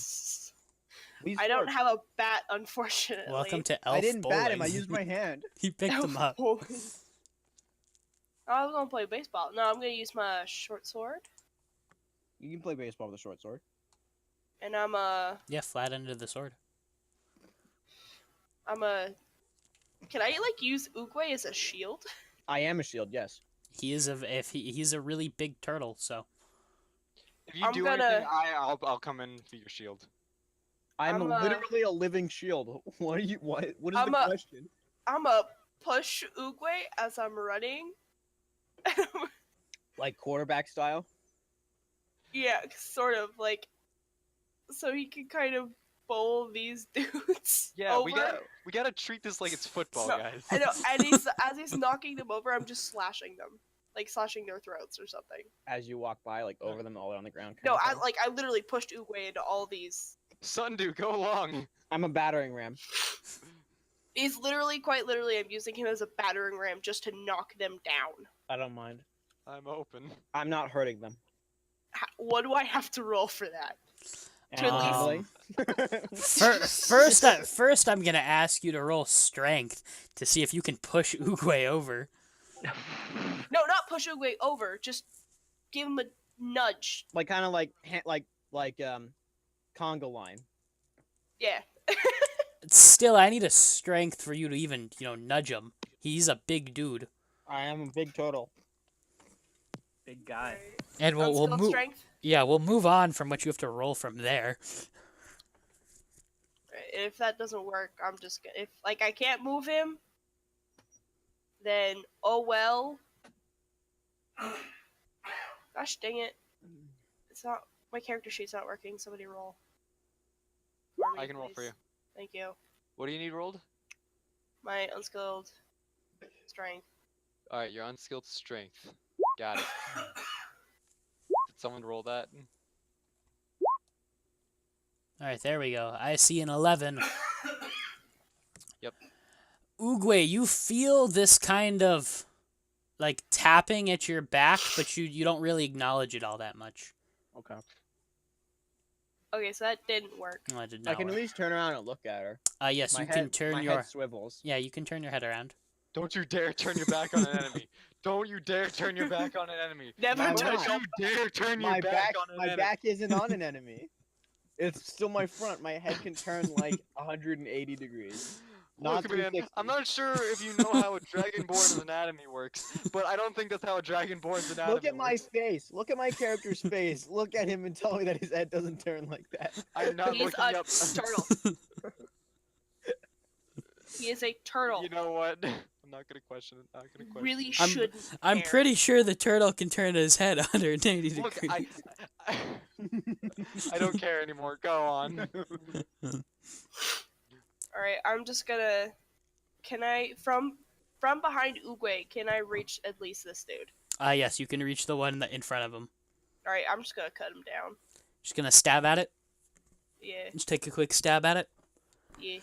Lee I don't Stark. have a bat, unfortunately. Welcome to Elf I didn't Bowling. bat him. I used my hand. He picked him up. I was gonna play baseball. No, I'm gonna use my short sword, You can play baseball with a short sword. and I'm Yeah, flat under the sword. Can I like use Uguay as a shield? I am a shield. Yes. He's a really big turtle, so If you I'm do gonna- anything, I'll come in for your shield. I'm I'm, literally a living shield. What are you? What is I'm the a- question? I'm gonna push Uguay as I'm running. Like quarterback style. Yeah, sort of like, so he can kind of bowl these dudes Yeah, over. we gotta treat this like it's football, No, guys. I know, and as he's knocking them over, I'm just slashing them, like slashing their throats or something. As you walk by, like over them, all the way on the ground. No, kind of thing. I literally pushed Uguay into all these. Sundu, go along. I'm a battering ram. He's literally, quite literally, I'm using him as a battering ram just to knock them down. I don't mind. I'm open. I'm not hurting them. What do I have to roll for that? To at least- First, I'm gonna ask you to roll strength to see if you can push Uguay over. No, not push Uguay over. Just give him a nudge. like kind of like conga line. Yeah. Still, I need a strength for you to even, nudge him. He's a big dude. I am a big turtle. Big guy. And we'll Unskilled move. strength. Yeah, we'll move on from what you have to roll from there. If that doesn't work, I'm just gonna. If I can't move him, then oh well. Gosh dang it! It's not. My character sheet's not working. Somebody roll. For me, I can roll for please. you. Thank you. What do you need rolled? My unskilled strength. Alright, your unskilled strength. Got it. Did someone roll that? All right, there we go. I see an 11. Yep. Uguay, you feel this kind of like tapping at your back, but you don't really acknowledge it all that much. Okay. Okay, so that didn't work. No, it did I not can at work. least turn around and look at her. Yes, My you head, can turn my your head swivels. yeah, you can turn your head around. Don't you dare turn your back on an enemy. Don't you dare turn your back on an enemy. Never Why touch not? him. Don't you dare turn your My back, on an my enemy. back isn't on an enemy. It's still my front. My head can turn like 180 degrees. Not Look, man, 360. I'm not sure if you know how a Dragonborn's anatomy works, but I don't think that's how a Dragonborn's anatomy Look at my works. face. Look at my character's face. Look at him and tell me that his head doesn't turn like that. I'm not He's looking a up. turtle. He is a turtle. You know what? I'm not gonna question it. Not gonna question Really it. shouldn't. I'm care. pretty sure the turtle can turn his head 180 Look, degrees. I don't care anymore. Go on. Alright, I'm just gonna. Can I from behind Uguay? Can I reach at least this dude? Yes, you can reach the one in front of him. Alright, I'm just gonna cut him down. Just gonna stab at it. Yeah, Just take a quick stab at it. yeah.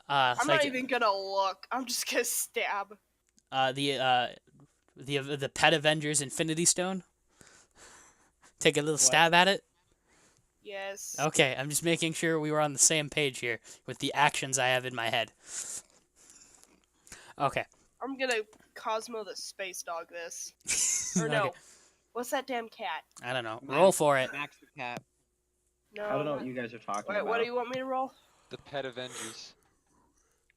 I'm I'm not even gonna look. I'm just gonna stab. the Pet Avengers Infinity Stone. Take a little What? stab at it. Yes. Okay, I'm just making sure we were on the same page here with the actions I have in my head. Okay. I'm gonna Cosmo the Space Dog this. Or Okay. no. What's that damn cat? I don't know. Max. Roll for it. Max the cat. No. I don't know not- what you guys are talking Wait, about. what do you want me to roll? The Pet Avengers.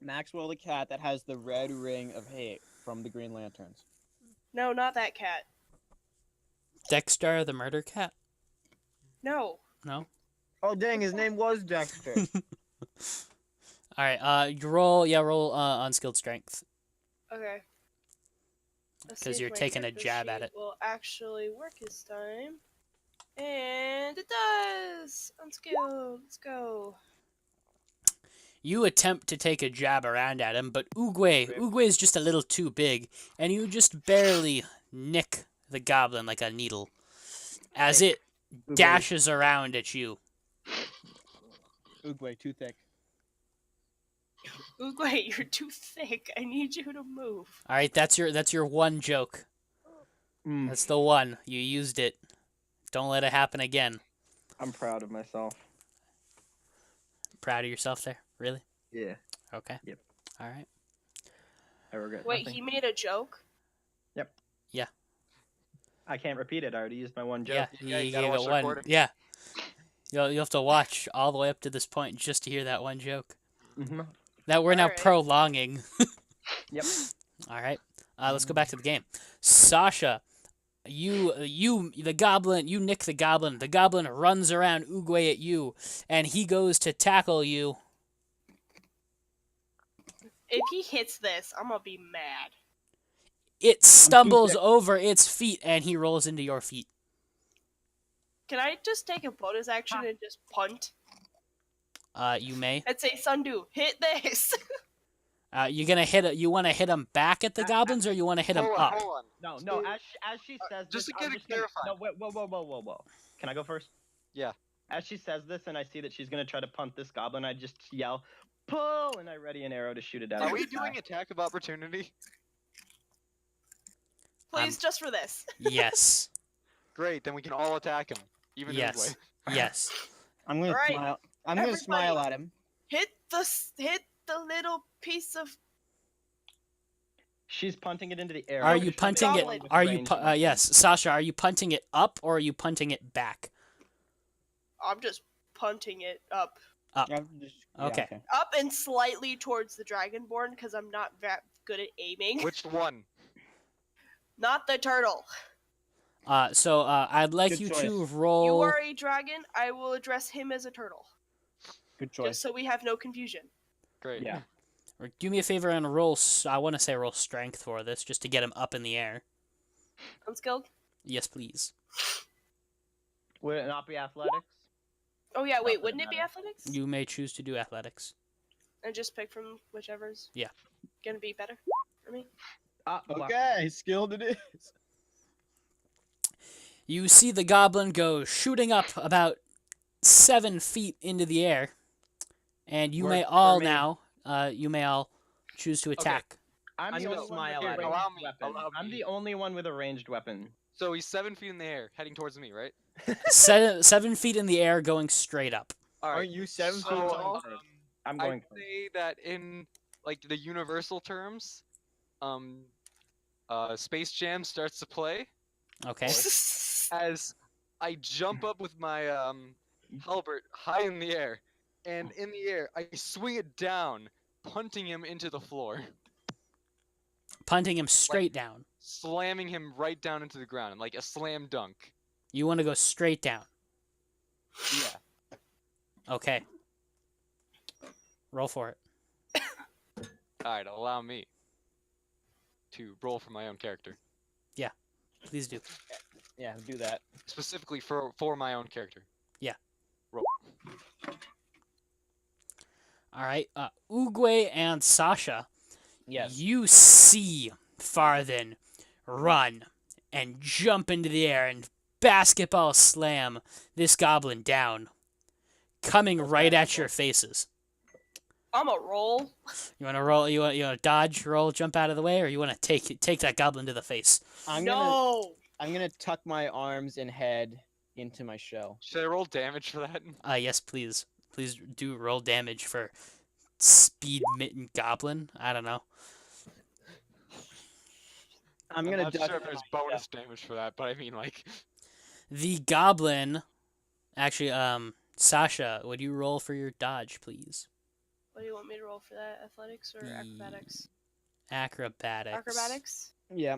Maxwell the cat that has the red ring of hate from the Green Lanterns. No, not that cat. Dexter the murder cat? No. No? Oh dang, his name was Dexter. Alright, you roll unskilled strength. Okay. Let's 'Cause see if you're my taking a character jab at sheet it. Will actually work this time. And it does! Unskilled. Let's go. You attempt to take a jab around at him, but Uguay is just a little too big, and you just barely nick the goblin like a needle as it dashes around at you. Uguay, too thick. Uguay, you're too thick. I need you to move. All right, that's your one joke. Mm, That's the one. You used it. Don't let it happen again. I'm proud of myself. Proud of yourself there? Really? Yeah, Okay. Yep. All right. I regret Wait, nothing. he made a joke? I can't repeat it. I already used my one Yeah, joke. Yeah, you you gotta gave watch it the one. recording. Yeah. You'll have to watch all the way up to this point just to hear that one joke. Mm-hmm. That we're now Alright. prolonging. Yep. All right. Let's go back to the game. Sasha, the goblin, you nick the goblin. The goblin runs around Uguay at you, and he goes to tackle you. If he hits this, I'm gonna be mad. It stumbles over its feet, and he rolls into your feet. Can I just take a bonus action and just punt You may. and say, Sundu, hit this? You gonna hit? You want to hit him back at the goblins, or you want to hit him Hold on, up? hold on. No, So- as she says just this, to get I'm it just gonna- clarified. No, wait, whoa. Can I go first? Yeah. As she says this, and I see that she's gonna try to punt this goblin, I just yell, "Pull!" and I ready an arrow to shoot it out. Are of we the sky. doing attack of opportunity? Please, just for this. Yes. Great, then we can all attack him. Even Yes. Uruguay. Yes. I'm gonna Alright, smile. I'm gonna smile at him. Hit the little piece of... She's punting it into the air. Are She's you trying to punting hit it? one with Are you? ranged weapon. Yes, Sasha. Are you punting it up, or are you punting it back? I'm just punting it up. I'm just- yeah, Okay. Up and slightly towards the Dragonborn, because I'm not that good at aiming. Which one? Not the turtle. So I'd like Good you choice. to roll. You are a dragon, I will address him as a turtle. Good Just choice. so we have no confusion. Great. Yeah. Or do me a favor and roll. I want to say roll strength for this, just to get him up in the air. Unskilled? Yes, please. Would it not be athletics? Oh yeah, wait, that wouldn't it be matter. athletics? You may choose to do athletics. And just pick from whichever's Yeah. gonna be better for me. Wow. Okay, skilled it is. You see the goblin go shooting up about 7 feet into the air, and you may Works for all me. now. You may all choose to attack. I'm I'm the gonna only one smile with a at him. ranged Allow me, weapon. allow I'm me. the only one with a ranged weapon. So he's 7 feet in the air, heading towards me, right? 7 feet in the air, going straight up. Alright. Aren't you 7 feet So, tall? I'm I'd going first. say that in like the universal terms, Space Jam starts to play Okay. as I jump up with my halberd high in the air, and in the air I swing it down, punting him into the floor, Punting him straight down. slamming him right down into the ground, like a slam dunk. You want to go straight down. Yeah. Okay. Roll for it. Alright, allow me to roll for my own character. Please do. Yeah, do that. Specifically for my own character. All right. Uguay and Sasha, Yes. you see Farthen run and jump into the air and basketball slam this goblin down, coming right at your faces. I'm a roll. You want to roll? You want to dodge, roll, jump out of the way, or you want to take that goblin to the face? I'm gonna tuck my arms and head into my shell. Should I roll damage for that? Yes, please. Please do roll damage for speed mitten goblin. I don't know. I'm I'm gonna not duck. sure if there's bonus damage for that, but I mean like The goblin, actually, Sasha, would you roll for your dodge, please? What do you want me to roll for that? Athletics or The- acrobatics? Acrobatics. Acrobatics? Yeah.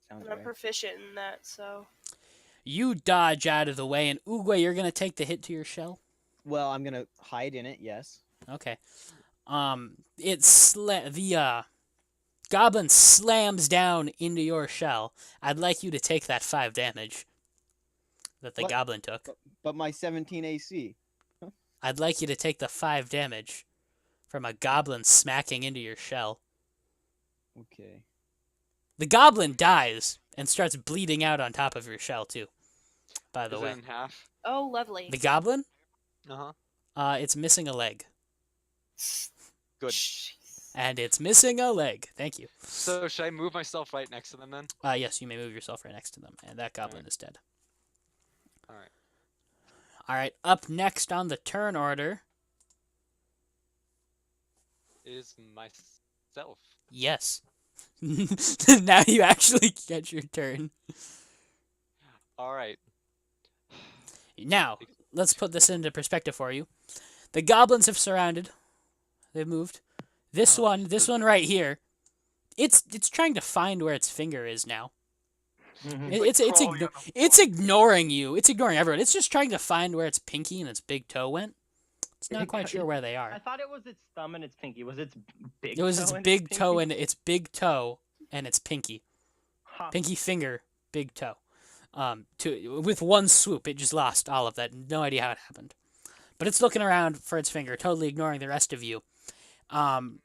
Sounds And I'm right. proficient in that, so. You dodge out of the way, and Uguay, you're gonna take the hit to your shell. Well, I'm gonna hide in it. Yes. Okay. The goblin slams down into your shell. I'd like you to take that 5 damage that the What? goblin took. But my 17 AC. I'd like you to take the 5 damage from a goblin smacking into your shell. Okay. The goblin dies and starts bleeding out on top of your shell too. By the is way, it in half? Oh, lovely. the goblin, Uh-huh. it's missing a leg, Good. Jeez. and it's missing a leg. Thank you. So should I move myself right next to them then? Yes, you may move yourself right next to them, and that goblin is dead. Alright. All right, up next on the turn order. Is myself. Yes. Now you actually get your turn. Alright. Now, let's put this into perspective for you. The goblins have surrounded. They've moved. This one right here, it's trying to find where its finger is now. Mhm. It's ignoring you. It's ignoring everyone. It's just trying to find where its pinky and its big toe went. It's not quite sure where they I are. thought it was its thumb and its pinky. Was its big It was toe its and big toe pinky? and its big toe and its pinky. Huh. Pinky finger, big toe. With one swoop, it just lost all of that. No idea how it happened. But it's looking around for its finger, totally ignoring the rest of you. And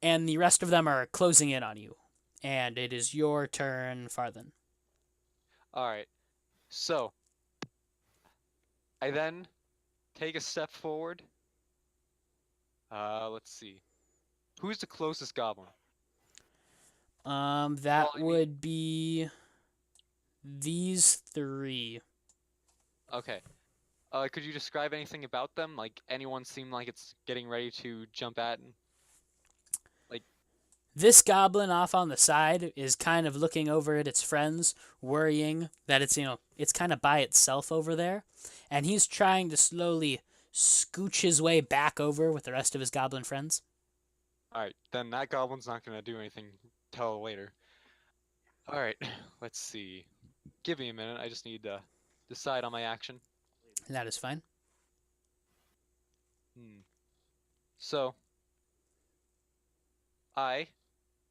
the rest of them are closing in on you. And it is your turn, Farthen. All right. So I then take a step forward. Let's see. Who's the closest goblin? That Well, I mean- would be these three. Okay. Could you describe anything about them? Like anyone seem like it's getting ready to jump at? This goblin off on the side is kind of looking over at its friends, worrying that it's kind of by itself over there. And he's trying to slowly scooch his way back over with the rest of his goblin friends. All right, then that goblin's not gonna do anything till later. All right, let's see. Give me a minute. I just need to decide on my action. That is fine. So, I,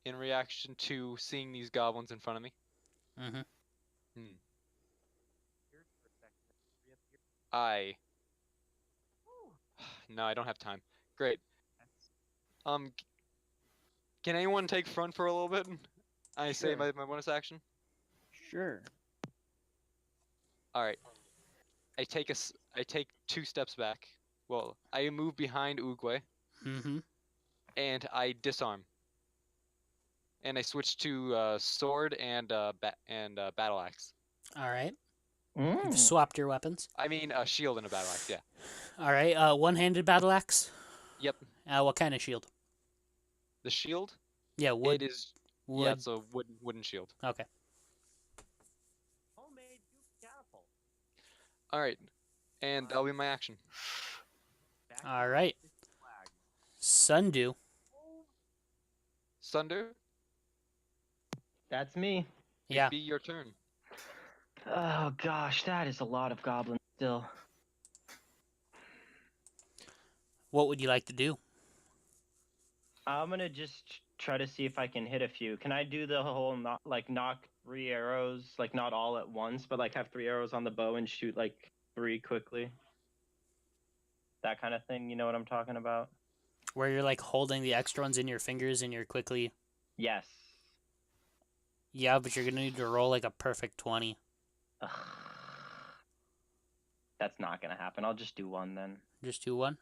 in reaction to seeing these goblins in front of me, Mm-hmm. I. No, I don't have time. Great. Can anyone take front for a little bit? I say Sure. my bonus action. Sure. All right. I take 2 steps back. Well, I move behind Oogway Mm-hmm. and I disarm. And I switch to sword and battle axe. All right. Mm. You've swapped your weapons. I mean a shield and a battle axe. Yeah. All right. One-handed battle axe. Yep. What kind of shield? The shield. Yeah, wood. It is. Wood. Yeah, it's a wooden shield. Okay. All right. And that'll be my action. All right. Sundew. Sunder, That's me. Yeah. be your turn. Oh gosh, that is a lot of goblins still. What would you like to do? I'm gonna just try to see if I can hit a few. Can I do the whole knock 3 arrows, like not all at once, but like have 3 arrows on the bow and shoot like 3 quickly? That kind of thing, you know what I'm talking about? Where you're like holding the extra ones in your fingers and you're quickly. Yes. Yeah, but you're gonna need to roll like a perfect 20. Ugh. That's not gonna happen. I'll just do 1 then. Just do one.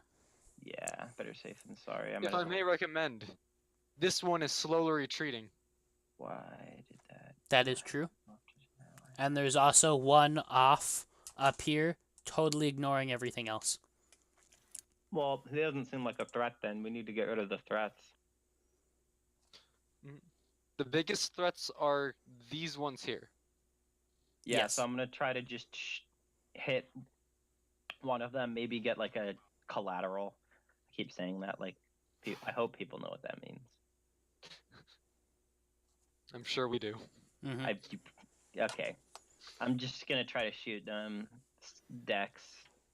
Yeah, better safe than sorry. If I may recommend, this one is slowly retreating. Why did that? That is true. And there's also one off up here, totally ignoring everything else. Well, he doesn't seem like a threat then. We need to get rid of the threats. The biggest threats are these ones here. Yeah, Yes. so I'm gonna try to just hit one of them, maybe get like a collateral. I keep saying that, like, I hope people know what that means. I'm sure we do. Hmm. Okay. I'm just gonna try to shoot them. Dex.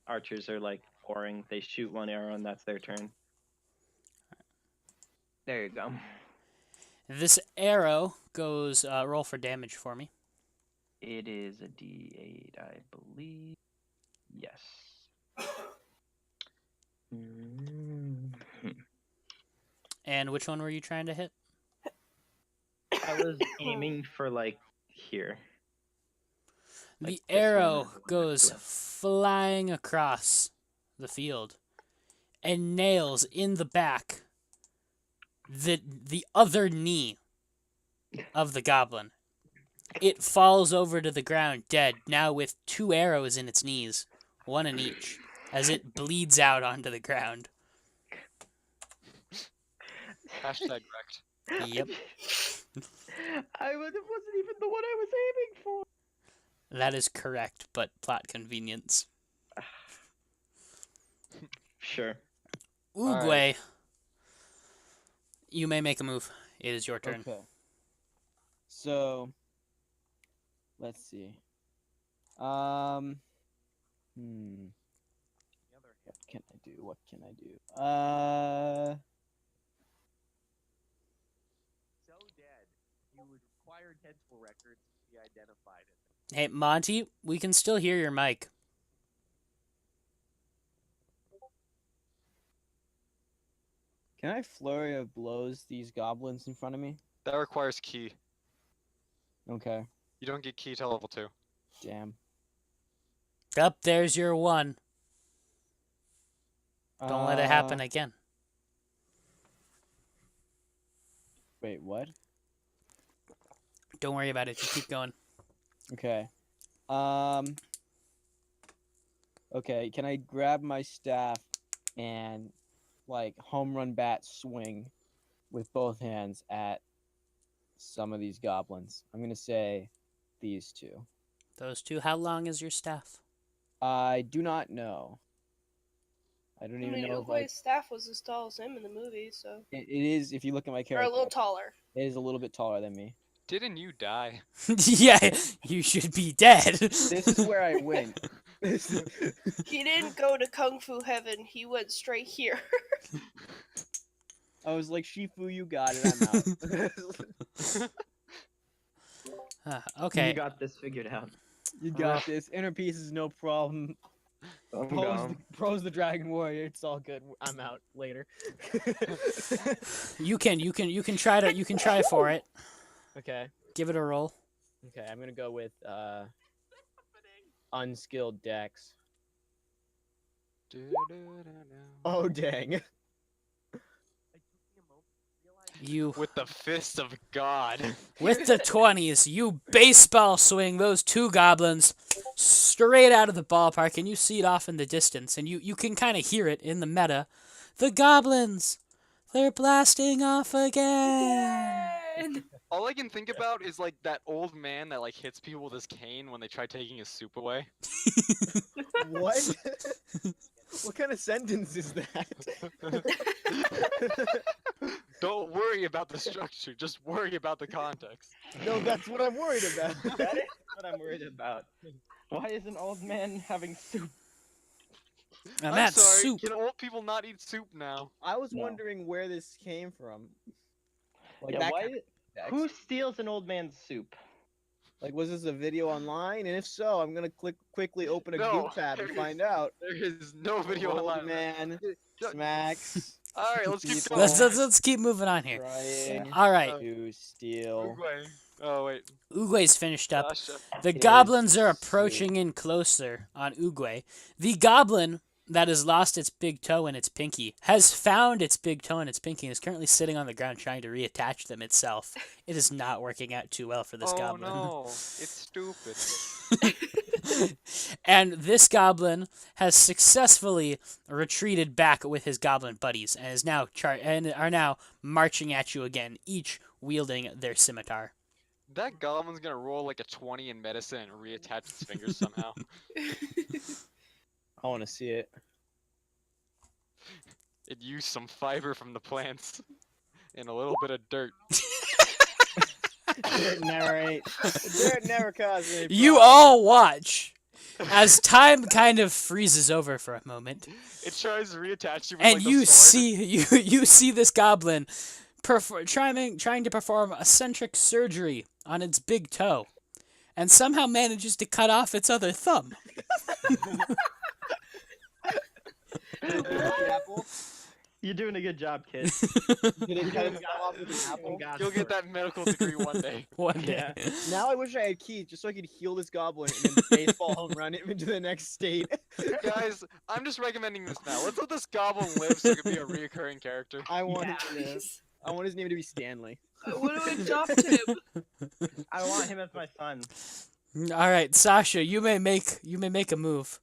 Archers are like pouring. They shoot 1 arrow and that's their turn. There you go. This arrow goes. Roll for damage for me. It is a D8, I believe. Yes. And which one were you trying to hit? I was aiming for like here. The Like this one or arrow the one next goes to it? flying across the field and nails in the back the other knee of the goblin. It falls over to the ground dead, now with 2 arrows in its knees, 1 in each, as it bleeds out onto the ground. Hashtag wrecked. Yep. It wasn't even the one I was aiming for. That is correct, but plot convenience. Sure. Oogway, you may make a move. It is your turn. Okay. So, let's see. Hmm. What can I do? What can I do? So dead, you would require dental records to be identified. Hey, Monty, we can still hear your mic. Can I flurry of blows these goblins in front of me? That requires key. Okay. You don't get key till level 2. Damn. Up there's your one. Don't let it happen again. Wait, what? Don't worry about it. Just keep going. Okay. Okay, can I grab my staff and like home run bat swing with both hands at some of these goblins? I'm gonna say these two. Those two. How long is your staff? I do not know. I don't I even mean, know if Uguay's staff was as tall as him in the movie, so. it is. If you look at my Or character, a little taller. it is a little bit taller than me. Didn't you die? Yeah, you should be dead. This is where I went. He didn't go to Kung Fu Heaven, he went straight here. I was like, Shifu, you got it. I'm out. Okay. You got this figured out. You got this. Inner peace is no problem. I'm Pro's gone. the Dragon Warrior. It's all good. I'm out later. You can try for it. Okay. Give it a roll. Okay, I'm gonna go with unskilled dex. Oh dang. You With the fist of God. with the 20s, you baseball swing those two goblins straight out of the ballpark, and you see it off in the distance, and you can kind of hear it in the meta. The goblins, they're blasting off again. And All I can think about is like that old man that like hits people with his cane when they try taking his soup away. What? What kind of sentence is that? Don't worry about the structure, just worry about the context. No, that's what I'm worried about. That is what I'm worried about. Why is an old man having soup? And I'm that's sorry, soup. can old people not eat soup now? I was No. wondering where this came from. Like Yeah, that why? kind of dex. Who steals an old man's soup? Like, was this a video online? And if so, I'm gonna quickly open a No, Goop tab and there find out. There is no video Old online. man No- smacks. Alright, let's keep people going. Let's keep moving on here. Trying All right, to steal. Uruguay. Oh wait. Uguay's finished up. Sasha. The It goblins is are approaching in closer on Uguay. The goblin that has lost its big toe and its pinky has found its big toe and its pinky and is currently sitting on the ground trying to reattach them itself. It is not working out too well for this Oh goblin. no, it's stupid. And this goblin has successfully retreated back with his goblin buddies and is now are now marching at you again, each wielding their scimitar. That goblin's gonna roll like a 20 in medicine and reattach its fingers somehow. I want to see it. It used some fiber from the plants and a little bit of dirt. Dirt never ate. Dirt never caused any You problems. all watch as time kind of freezes over for a moment, It tries to reattach you with and like, the you sword. you see this goblin trying to perform eccentric surgery on its big toe, and somehow manages to cut off its other thumb. The apple. You're doing a good job, kid. Did it cut his thumb off with an apple? You'll get that medical degree one day. One day. Yeah. Now I wish I had keys just so I could heal this goblin and then baseball home run him into the next state. Guys, I'm just recommending this now. Let's let this goblin live so it can be a reoccurring character. I want him to live. Please. I want his name to be Stanley. I want to adopt him. I want him as my son. All right, Sasha, you may make a move.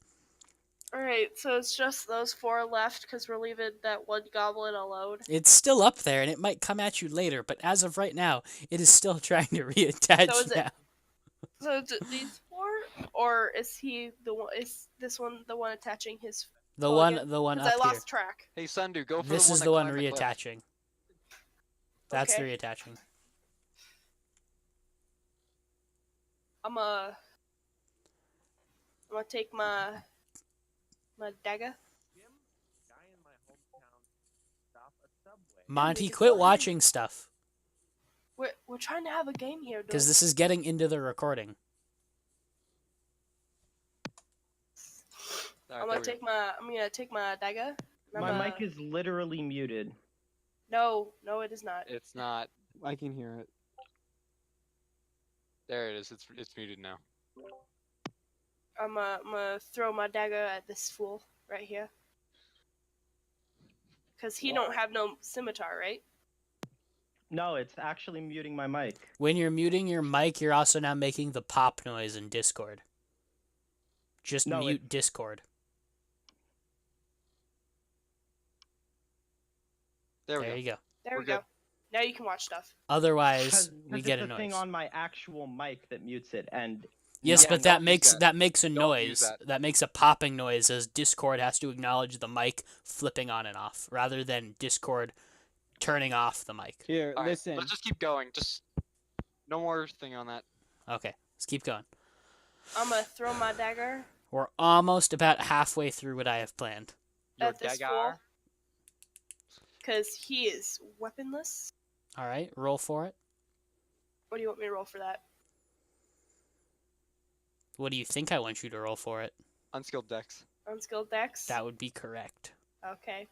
Alright, so it's just those four left because we're leaving that one goblin alone. It's still up there, and it might come at you later, but as of right now, it is still trying to reattach So is it- now. So is it these four, or is he the one? Is this one the one attaching his? The Oh, one again, the one 'cause up I here. lost track. Hey, Sundu, go for This the one is that the one climbed the cliff. reattaching. That's Okay. the reattaching. I'm gonna take my dagger. Monty, can quit go ahead. watching stuff We're trying to have a game here, because dude. this is getting into the recording. Alright, I'm there gonna we go. take my dagger. and My I'm mic is literally muted. No, it is not. It's not. I can hear it. There it is. It's muted now. I'm gonna throw my dagger at this fool right here. Cause he don't have no scimitar, right? No, it's actually muting my mic. When you're muting your mic, you're also now making the pop noise in Discord. Just No, mute Discord. There we There go. you go. There We're we go. good. Now you can watch stuff. Otherwise, we it's get a the thing noise. on my actual mic that mutes it, and Yes, Yeah, but and that don't makes use that. makes a Don't use noise. that. That makes a popping noise as Discord has to acknowledge the mic flipping on and off, rather than Discord turning off the mic. Here, Alright, listen. let's just keep going. Just no more thing on that. Okay, let's keep going. I'm gonna throw my dagger We're almost about halfway through what I have planned. Your at this fool. dagger. Cause he is weaponless. All right, roll for it. What do you want me to roll for that? What do you think I want you to roll for it? Unskilled dex. Unskilled dex. That would be correct. Okay.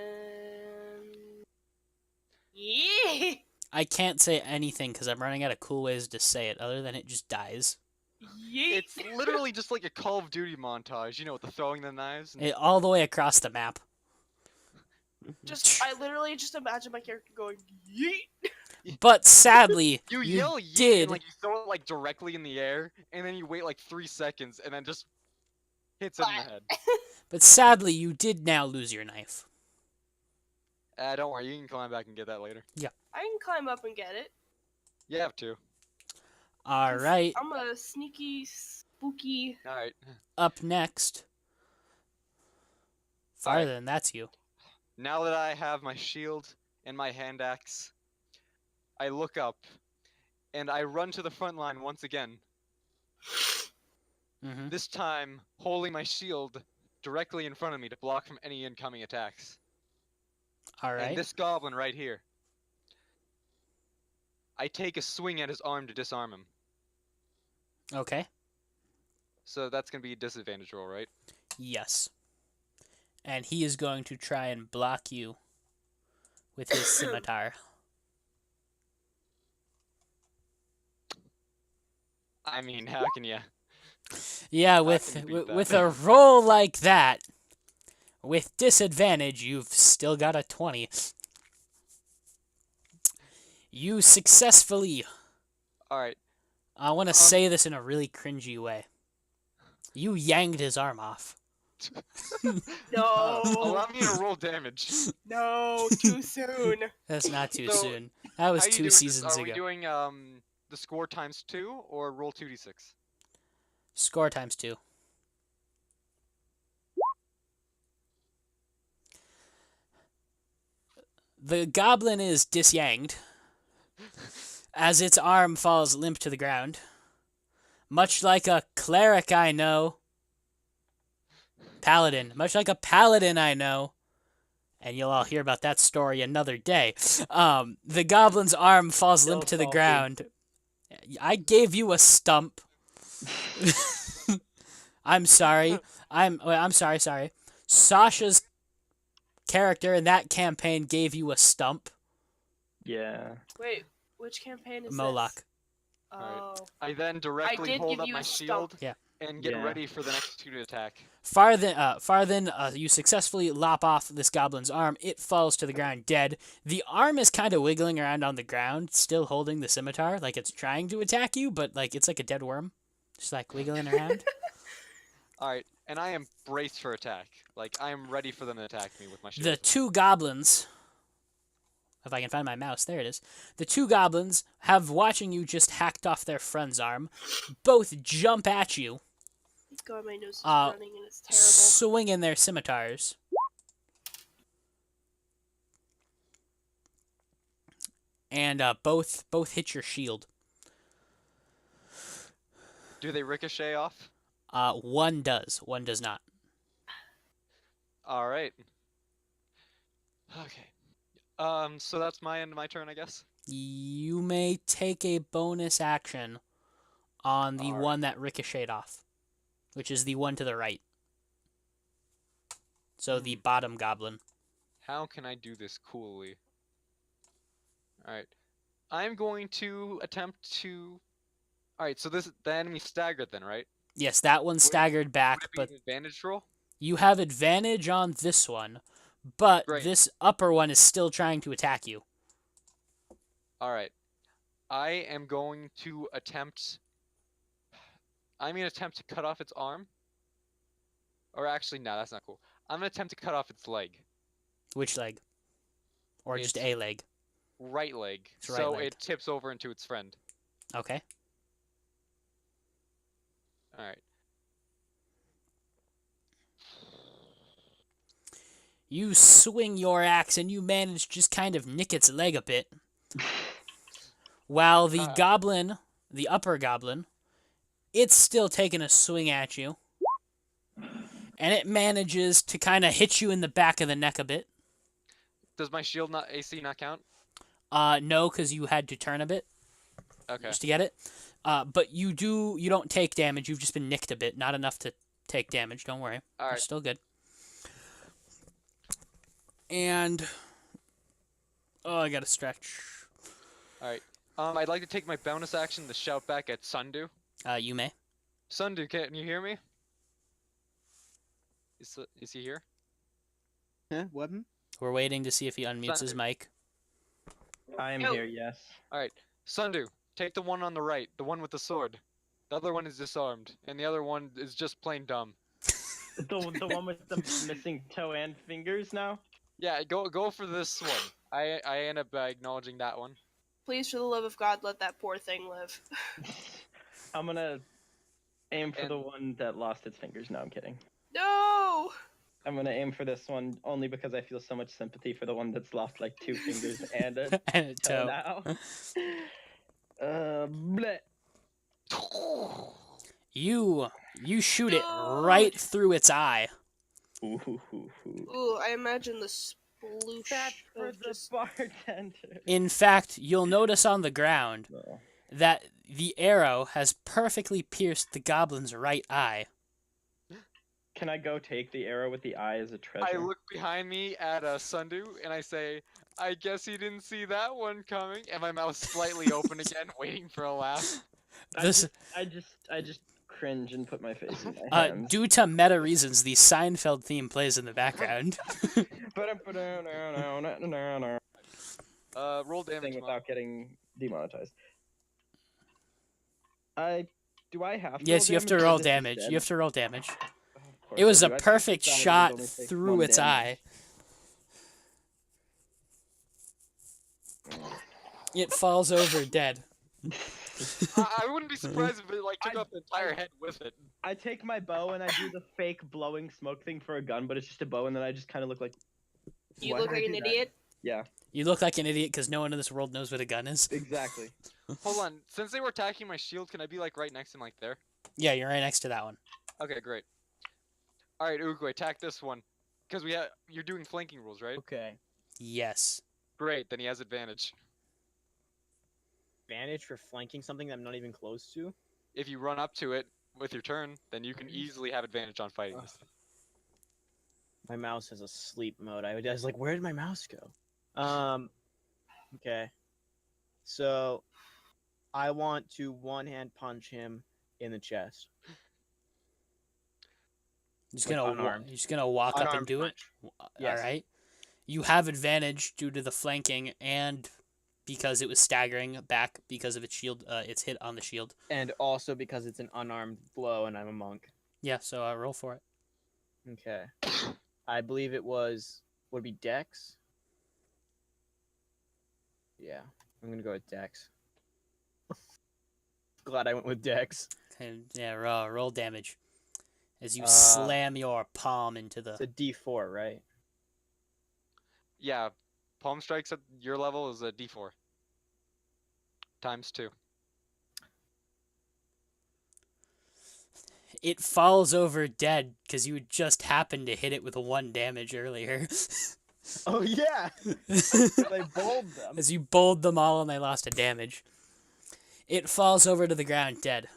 And yeah. I can't say anything because I'm running out of cool ways to say it, other than it just dies. Yeet. It's literally just like a Call of Duty montage. You know, with the throwing the knives. And... All the way across the map. I literally just imagine my character going yeet. But sadly, You you yell yeet did. and like you throw it like directly in the air, and then you wait like 3 seconds, and then just hits it in the head. But sadly, you did now lose your knife. Don't worry, you can climb back and get that later. I can climb up and get it. You have to. All 'Cause right, I'm a sneaky, spooky. All right. up next. Farther than that's you. Now that I have my shield and my hand axe, I look up, and I run to the front line once again. Mm-hmm. This time, holding my shield directly in front of me to block from any incoming attacks. All right. And this goblin right here. I take a swing at his arm to disarm him. Okay. So that's gonna be a disadvantage roll, right? Yes. And he is going to try and block you with his scimitar. I mean, how can you? Yeah, I with can beat that. with a roll like that, with disadvantage, you've still got a 20. You successfully, All right. I want to say this in a really cringy way. You yanked his arm off. No. Allow me to roll damage. No, too soon. That's not too So, soon. That was How you 2 doing this? seasons Are we ago. doing the score times 2 or roll 2d6? Score times 2. The goblin is disyanked as its arm falls limp to the ground. Much like a cleric I know. Paladin. Much like a paladin I know. And you'll all hear about that story another day. The goblin's arm falls limp to the salty. ground. I gave you a stump. I'm sorry. I'm sorry. Sasha's character in that campaign gave you a stump. Yeah. Wait, which campaign is Moloch. this? Alright. Oh. I then directly did hold give up you my a shield stump. Yeah. and get Yeah. ready for the next 2 to attack. Farthen, you successfully lop off this goblin's arm. It falls to the ground dead. The arm is kind of wiggling around on the ground, still holding the scimitar, like it's trying to attack you, but like it's like a dead worm, just like wiggling around. Alright, and I am braced for attack. Like, I am ready for them to attack me with my shield. The 2 goblins, if I can find my mouse, there it is. The 2 goblins have, watching you just hacked off their friend's arm, both jump at you, God, my nose is Uh, running and it's terrible. swinging their scimitars. And both hit your shield. Do they ricochet off? One does not. Alright. Okay. So that's my end of my turn, I guess. You may take a bonus action on the Alright. one that ricocheted off, which is the one to the right. So the bottom goblin. How can I do this coolly? Alright. I'm going to attempt to. Alright, so the enemy staggered then, right? Yes, that one staggered back, Would it be but an advantage roll? you have advantage on this one, but Great. this upper one is still trying to attack you. Alright. I am going to attempt. I'm going to attempt to cut off its arm. Or actually, no, that's not cool. I'm going to attempt to cut off its leg. Which leg? Or just It's a leg? right leg. It's right So leg. it tips over into its friend. Okay. Alright. You swing your axe and you manage to just kind of nick its leg a bit. While the goblin, the upper goblin, it's still taking a swing at you. And it manages to kind of hit you in the back of the neck a bit. Does my shield not AC not count? No, because you had to turn a bit Okay. just to get it. But you don't take damage. You've just been nicked a bit. Not enough to take damage. Don't worry. You're Alright. still good. And I gotta stretch. Alright. I'd like to take my bonus action to shout back at Sundu. You may. Sundu, can you hear me? Is he here? Huh? Weapon? We're waiting to see if he unmutes his Thunder. mic. I am Yo. here, yes. Alright. Sundu, take the one on the right, the one with the sword. The other one is disarmed, and the other one is just plain dumb. The one with the missing toe and fingers now? Yeah, go for this one. I end up acknowledging that one. Please, for the love of God, let that poor thing live. I'm gonna aim for And- the one that lost its fingers. No, I'm kidding. No! I'm gonna aim for this one only because I feel so much sympathy for the one that's lost like 2 fingers and a And a toe toe. now. Bleh. You shoot it No. right through its eye. Ooh. Ooh, I imagine the sploosh That's for of the just... bartender. In fact, you'll notice on the ground No. that the arrow has perfectly pierced the goblin's right eye. Can I go take the arrow with the eye as a treasure? I look behind me at Sundu and I say, I guess he didn't see that one coming. And my mouth slightly open again, waiting for a laugh. This, I just cringe and put my face in my hands. due to meta reasons, the Seinfeld theme plays in the background. Roll damage. Thing Mom. without getting demonetized. Do I have to? Yes, you have to or roll this is damage. dead? You have to roll damage. Of course It was I a do. I perfect thought it would shot only take through 1 its damage. eye. It falls over dead. I wouldn't be surprised if it like took off the entire head with it. I take my bow and I do the fake blowing smoke thing for a gun, but it's just a bow, and then I just kind of look like. You Why look would I like an do that? idiot. Yeah, You look like an idiot because no one in this world knows what a gun is. exactly. Hold on, since they were attacking my shield, can I be like right next to him, like there? Yeah, you're right next to that one. Okay, great. All right, Uruguay, attack this one, because you're doing flanking rules, right? Okay. Yes. Great, then he has advantage. Advantage for flanking something that I'm not even close to? If you run up to it with your turn, then you can easily have advantage on fighting this. My mouse has a sleep mode. I was like, where did my mouse go? Okay. So, I want to one-hand punch him in the chest. Like unarmed. You're just gonna walk up and Unarmed do it. Yes. All right. You have advantage due to the flanking and because it was staggering back because of its shield. Its hit on the shield. And also because it's an unarmed blow and I'm a monk. Yeah. So roll for it. Okay. I believe it would be Dex? Yeah. I'm gonna go with Dex. Glad I went with Dex. And yeah, roll damage as you Uh, slam your palm into It's the. a D4, right? Yeah, palm strikes at your level is a D4. Times 2. It falls over dead because you just happened to hit it with 1 damage earlier. Oh yeah, they bowled them. As you bowled them all and they lost a damage. It falls over to the ground dead.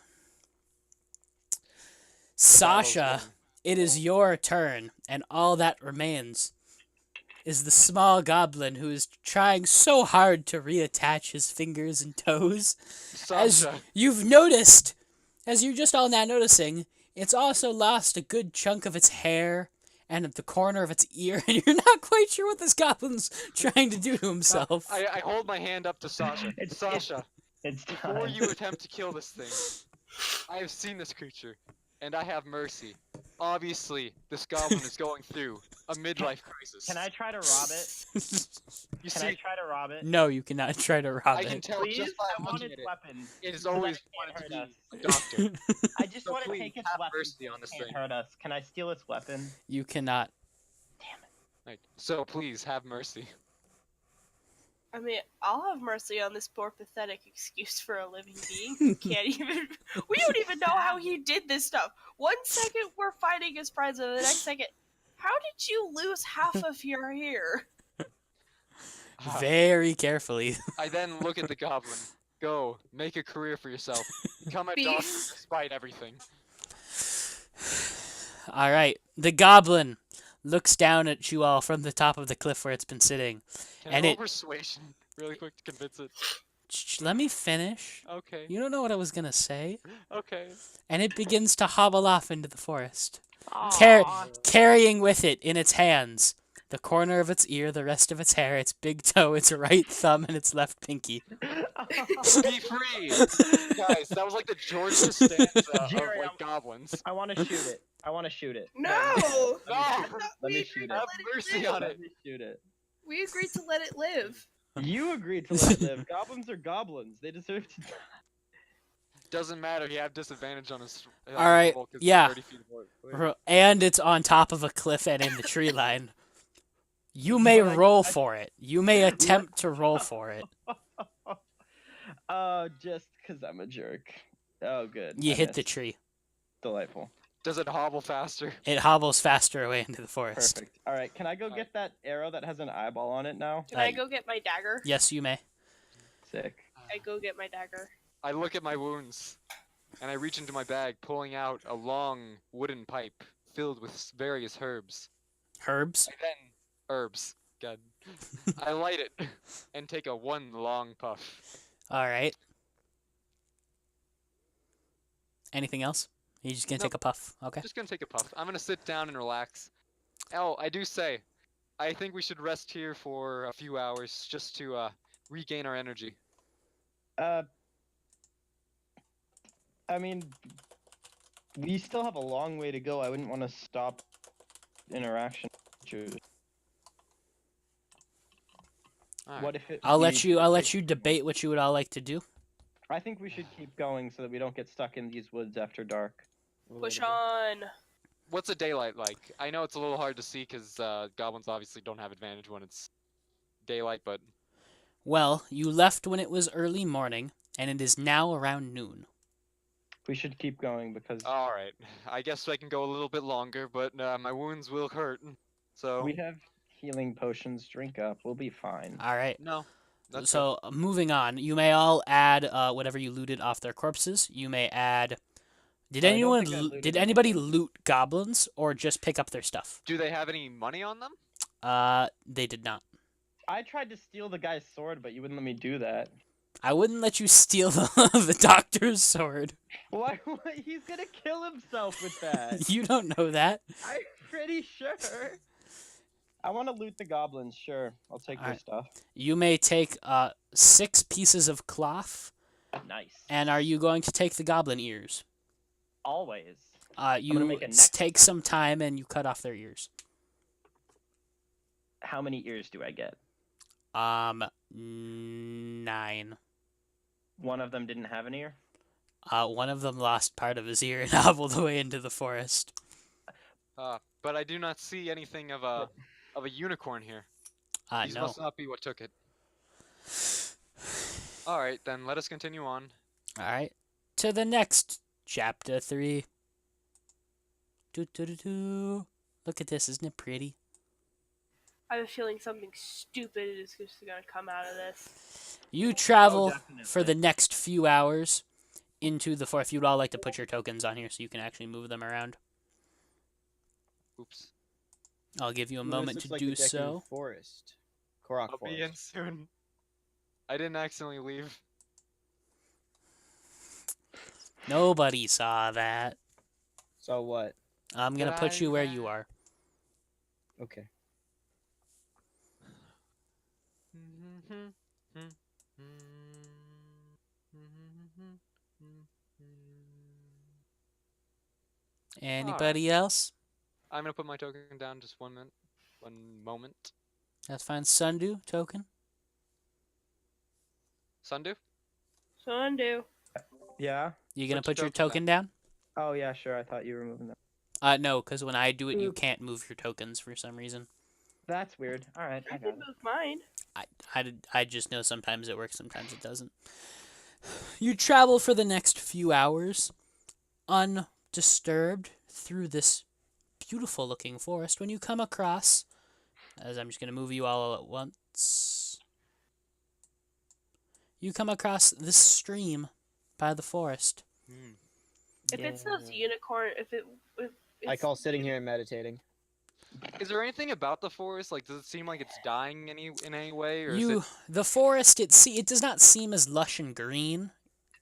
Sasha, it is your turn, and all that remains is the small goblin who is trying so hard to reattach his fingers and toes. As Sasha. you've noticed, as you're just all now noticing, it's also lost a good chunk of its hair and at the corner of its ear, and you're not quite sure what this goblin's trying to do to himself. I hold my hand up to Sasha. Sasha, It's before time. you attempt to kill this thing, I have seen this creature, and I have mercy. Obviously, this goblin is going through a midlife crisis. Can I try to rob it? You Can I see, try to rob it? No, you cannot try to rob I can it. tell Please, just by I want looking its at it. weapon. It has so that always it can't wanted to hurt be us. a doctor. I just So want to please, take its have weapon. mercy so on it this can't thing. hurt us. Can I steal its weapon? You cannot. Right. So please, have mercy. I mean, I'll have mercy on this poor, pathetic excuse for a living being who can't even. We don't even know how he did this stuff. 1 second we're fighting his friends, and the next second, how did you lose half of your hair? Very carefully. I then look at the goblin. Go, make a career for yourself. Become a Be- doctor despite everything. Alright, the goblin looks down at you all from the top of the cliff where it's been sitting. Can And I roll it- persuasion really quick to convince it? Let me finish. Okay. You don't know what I was gonna say. Okay. And it begins to hobble off into the forest, Aw. carrying with it in its hands the corner of its ear, the rest of its hair, its big toe, its right thumb, and its left pinky. Be free! Guys, that was like the George Costanza of Jerry, like goblins. I want to shoot it. I want to shoot it. No! No! Let we me agreed shoot to it. Have let it mercy live. on Let it. me shoot it. We agreed to let it live. You agreed to let it live. Goblins are goblins. They deserve to die. Doesn't matter, he had disadvantage on his Alright, roll 'cause he's yeah. 30 feet away. And it's on top of a cliff and in the tree line. You may But roll for it. You may attempt to roll for it. Just because I'm a jerk. Oh, good. You I hit the missed. tree. Delightful. Does it hobble faster? It hobbles faster away into the forest. Perfect. All right, can I go get that arrow that has an eyeball on it now? Can I go get my dagger? Yes, you may. Sick. I go get my dagger. I look at my wounds, and I reach into my bag, pulling out a long wooden pipe filled with various herbs. Herbs? And then herbs. God. I light it and take a one long puff. Alright. Anything else? You just gonna Nope. take a puff? Okay. Just gonna take a puff. I'm gonna sit down and relax. Oh, I do say, I think we should rest here for a few hours just to regain our energy. I mean, we still have a long way to go. I wouldn't want to stop interaction. Alright. What if it? I'll we let you debate what you would all like to do. I think we should keep going so that we don't get stuck in these woods after dark. Push on. What's a daylight like? I know it's a little hard to see because goblins obviously don't have advantage when it's daylight, but Well, you left when it was early morning, and it is now around noon. We should keep going because alright. I guess I can go a little bit longer, but my wounds will hurt. So, we have healing potions. Drink up. We'll be fine. Alright. no. That's So, moving on, you may all add whatever you looted off their corpses. You may add. Did I don't anyone? think I looted Did anything. anybody loot goblins or just pick up their stuff? Do they have any money on them? They did not. I tried to steal the guy's sword, but you wouldn't let me do that. I wouldn't let you steal the doctor's sword. Why? He's gonna kill himself with that. You don't know that. I'm pretty sure. I want to loot the goblins. Sure, I'll take their Alright. stuff. You may take 6 pieces of cloth, Nice. and are you going to take the goblin ears? Always. You make a neck- take some time and you cut off their ears. How many ears do I get? 9. One of them didn't have an ear. One of them lost part of his ear and hobbled away into the forest. But I do not see anything of a unicorn here. These No. must not be what took it. Alright, then let us continue on. Alright. To the next chapter 3. Doo-doo-doo-doo. Look at this, isn't it pretty? I have a feeling something stupid is just gonna come out of this. You travel for definitely. the next few hours into the forest. If you'd all like to put your tokens on here so you can actually move them around, Oops. I'll give you a Ooh, this moment looks to like do the Deku so. Forest. Korok I'll be in Forest. soon. I didn't accidentally leave. Nobody saw that. So what? I'm going to put you where you are. Okay. Anybody else? I'm gonna put my token down just 1 minute. 1 moment. That's fine. Sundu, token. Sundu? So undo. Yeah. You going to Put put your your token token down? Oh yeah, sure. I thought you were moving that. No, because when I do it, you Oops. can't move your tokens for some reason. That's weird. All right, I I can got it. move mine. I just know sometimes it works, sometimes it doesn't. You travel for the next few hours, undisturbed, through this beautiful looking forest when you come across, as I'm just going to move you all at once, you come across this stream by the forest. If it says unicorn, if I it's call sitting here and meditating. Is there anything about the forest? Like, does it seem like it's dying in any way, or is it? The forest, it does not seem as lush and green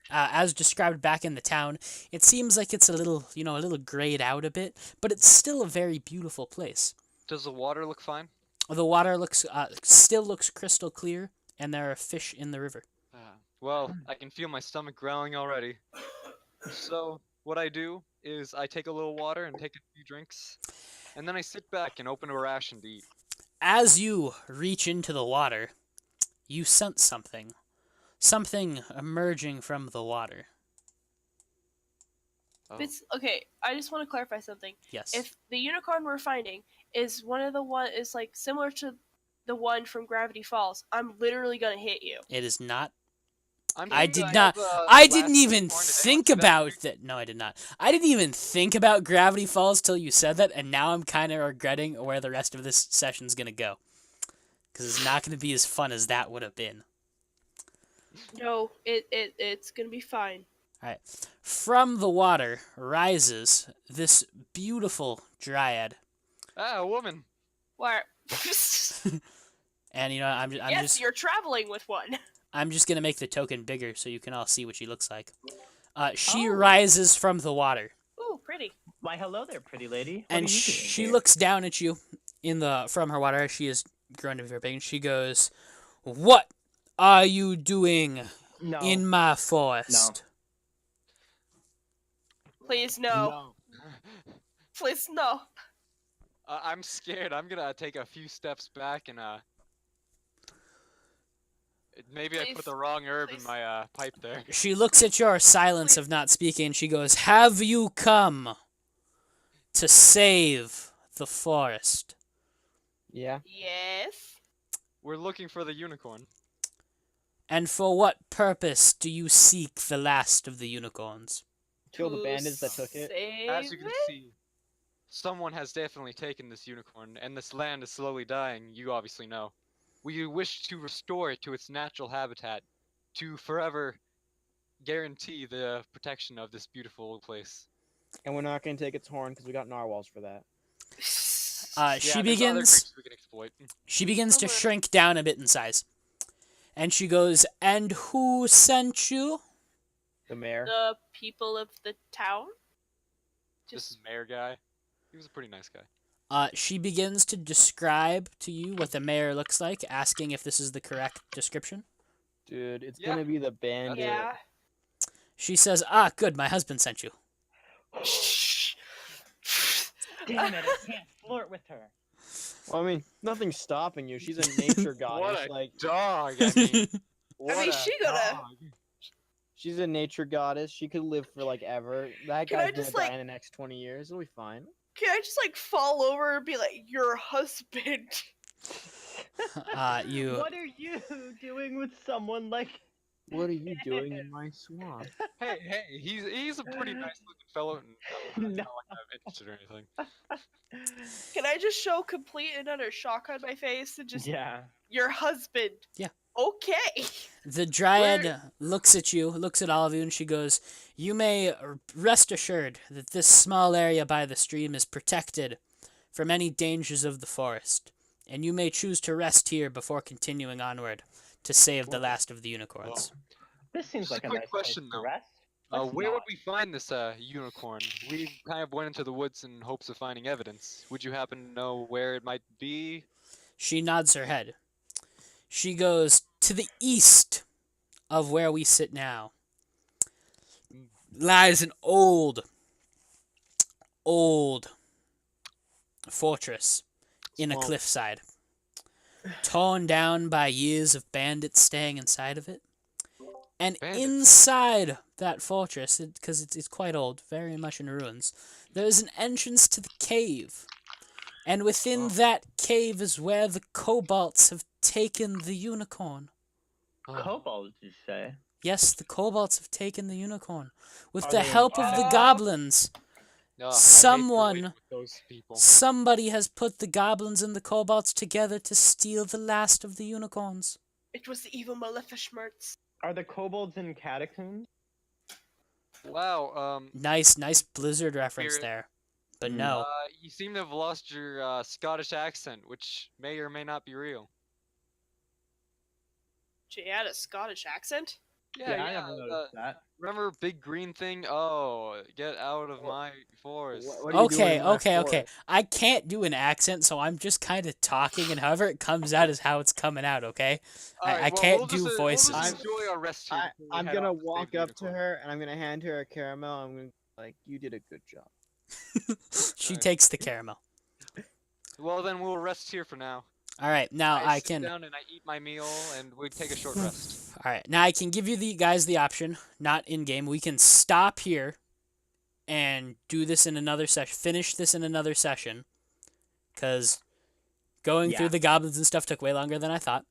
as described back in the town. It seems like it's a little grayed out a bit, but it's still a very beautiful place. Does the water look fine? The water still looks crystal clear, and there are fish in the river. Well, I can feel my stomach growling already. So what I do is I take a little water and take a few drinks, and then I sit back and open a ration to eat. As you reach into the water, you sense something emerging from the water. Oh. It's okay. I just want to clarify something. Yes. If the unicorn we're finding is is like similar to the one from Gravity Falls, I'm literally gonna hit you. It is not. I'm I thinking did of, not. the I last didn't even unicorn. Did anyone think see that about movie? that. No, I did not. I didn't even think about Gravity Falls till you said that, and now I'm kind of regretting where the rest of this session's gonna go, because it's not gonna be as fun as that would have been. No, it's gonna be fine. All right. From the water rises this beautiful dryad, Ah, a woman. Where? and I'm Yes, you're traveling with one. I'm just gonna make the token bigger so you can all see what she looks like. She Oh. rises from the water, Ooh, pretty. Why, hello there, pretty lady. What and are you doing she here? looks down at you from her water as she is grown to be very big, and she goes, "What are you doing No. in my forest?" Please no. Please no. I'm scared. I'm gonna take a few steps back and maybe I put the wrong herb in please. my pipe there. She looks at your silence of not speaking, and she goes, "Have you come to save the forest?" Yeah. Yes. We're looking for the unicorn. "And for what purpose do you seek the last of the unicorns?" Kill the bandits that took it. As you can Save see, someone has definitely taken this unicorn, and this land is slowly dying. You obviously know. We wish to restore it to its natural habitat, to forever guarantee the protection of this beautiful place. And we're not going to take its horn because we got narwhals for that. it. She There's other begins. creatures we can exploit. She begins to Somewhere. shrink down a bit in size, and she goes, "And who sent you?" The mayor. The people of the town. This mayor guy, he was a pretty nice guy. She begins to describe to you what the mayor looks like, asking if this is the correct description. Dude, it's Yeah. going to be the bandit. Yeah. She says, good, my husband sent you." Damn it, I can't flirt with her. Well, I mean, nothing's stopping you. She's a nature goddess. What a Like, dog, I mean. What a she gonna- dog. she's a nature goddess. She could live for like ever. That Can I guy's gonna just, die like- in the next 20 years. It'll be fine. Can I just like fall over and be like, your husband? You. What are you doing with someone like? What are you doing in my swamp? Hey, he's a pretty nice looking fellow. And, No. I don't like it or anything. Can I just show complete and utter shock on my face and just Yeah. your husband? Yeah. Okay. The dryad looks at you, looks at all of you, and she goes, "You may rest assured that this small area by the stream is protected from any dangers of the forest, and you may choose to rest here before continuing onward to save the last of the unicorns." This seems Just a like a quick nice question, place though. to rest. Let's Where would not. we find this unicorn? We kind of went into the woods in hopes of finding evidence. Would you happen to know where it might be? She nods her head. She goes, "To the east of where we sit now lies an old fortress in a Swamp. cliffside, torn down by years of bandits staying inside of it. And Bandits? inside that fortress, because it's quite old, very much in ruins, there is an entrance to the cave. And within that cave is where the kobolds have taken the unicorn. Cobalt, did you say? Yes, the kobolds have taken the unicorn. With Are the they help of the bad? goblins, Ugh, I hate to relate someone- with those people. somebody has put the goblins and the kobolds together to steal the last of the unicorns. It was the evil Maleficent. Are the kobolds in catacombs? Wow. Nice Blizzard reference Spirit. there. But Mm. no. You seem to have lost your Scottish accent, which may or may not be real. She had a Scottish accent? I never noticed that. Remember big green thing? Oh, get out of my forest. What are you doing Okay, in my okay. forest? I can't do an accent, so I'm just kind of talking, and however it comes out is how it's coming out, okay? Alright, I well, can't we'll do just, voices. We'll just enjoy our rest here. before we I'm head gonna off to save walk the up to unicorn. her and I'm gonna hand her a caramel. I'm gonna like, you did a good job. She Alright. takes the caramel. Well, then we'll rest here for now. All right, now I sit can. down and I eat my meal, and we take a short rest. All right, now I can give you guys the option, not in game. We can stop here and do this in another session. Finish this in another session, because going through Yeah. the goblins and stuff took way longer than I thought.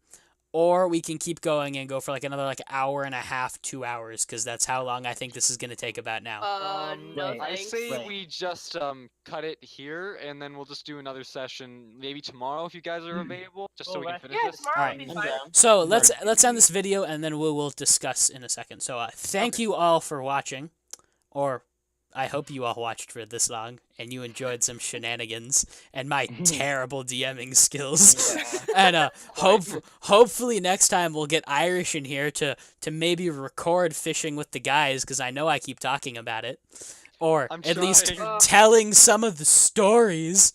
Or we can keep going and go for like another hour and a half, 2 hours, because that's how long I think this is gonna take about now. No Right. I thanks. say Right. we just cut it here, and then we'll just do another session maybe tomorrow if you guys are available, just so Well, we can rest- finish Yeah, this. tomorrow Alright. will be I'm fine. down. So Right. let's end this video and then we'll discuss in a second. So thank you all for watching, or I hope you all watched for this long and you enjoyed some shenanigans and my terrible DMing skills. And hopefully next time we'll get Irish in here to maybe record fishing with the guys, because I know I keep talking about it, or I'm at least trying. telling some of the stories.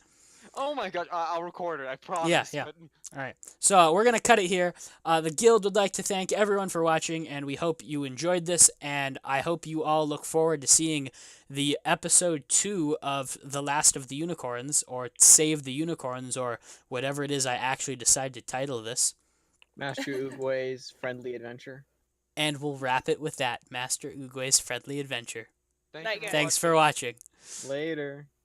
Oh my god, I'll record it, I promise. yeah. But All right, so we're going to cut it here. The Guild would like to thank everyone for watching, and we hope you enjoyed this, and I hope you all look forward to seeing the episode 2 of The Last of the Unicorns, or Save the Unicorns, or whatever it is I actually decide to title this. Master Uguay's friendly adventure. And we'll wrap it with that, Master Uguay's Friendly Adventure. thank Night, you guys. Thanks for watching. Later.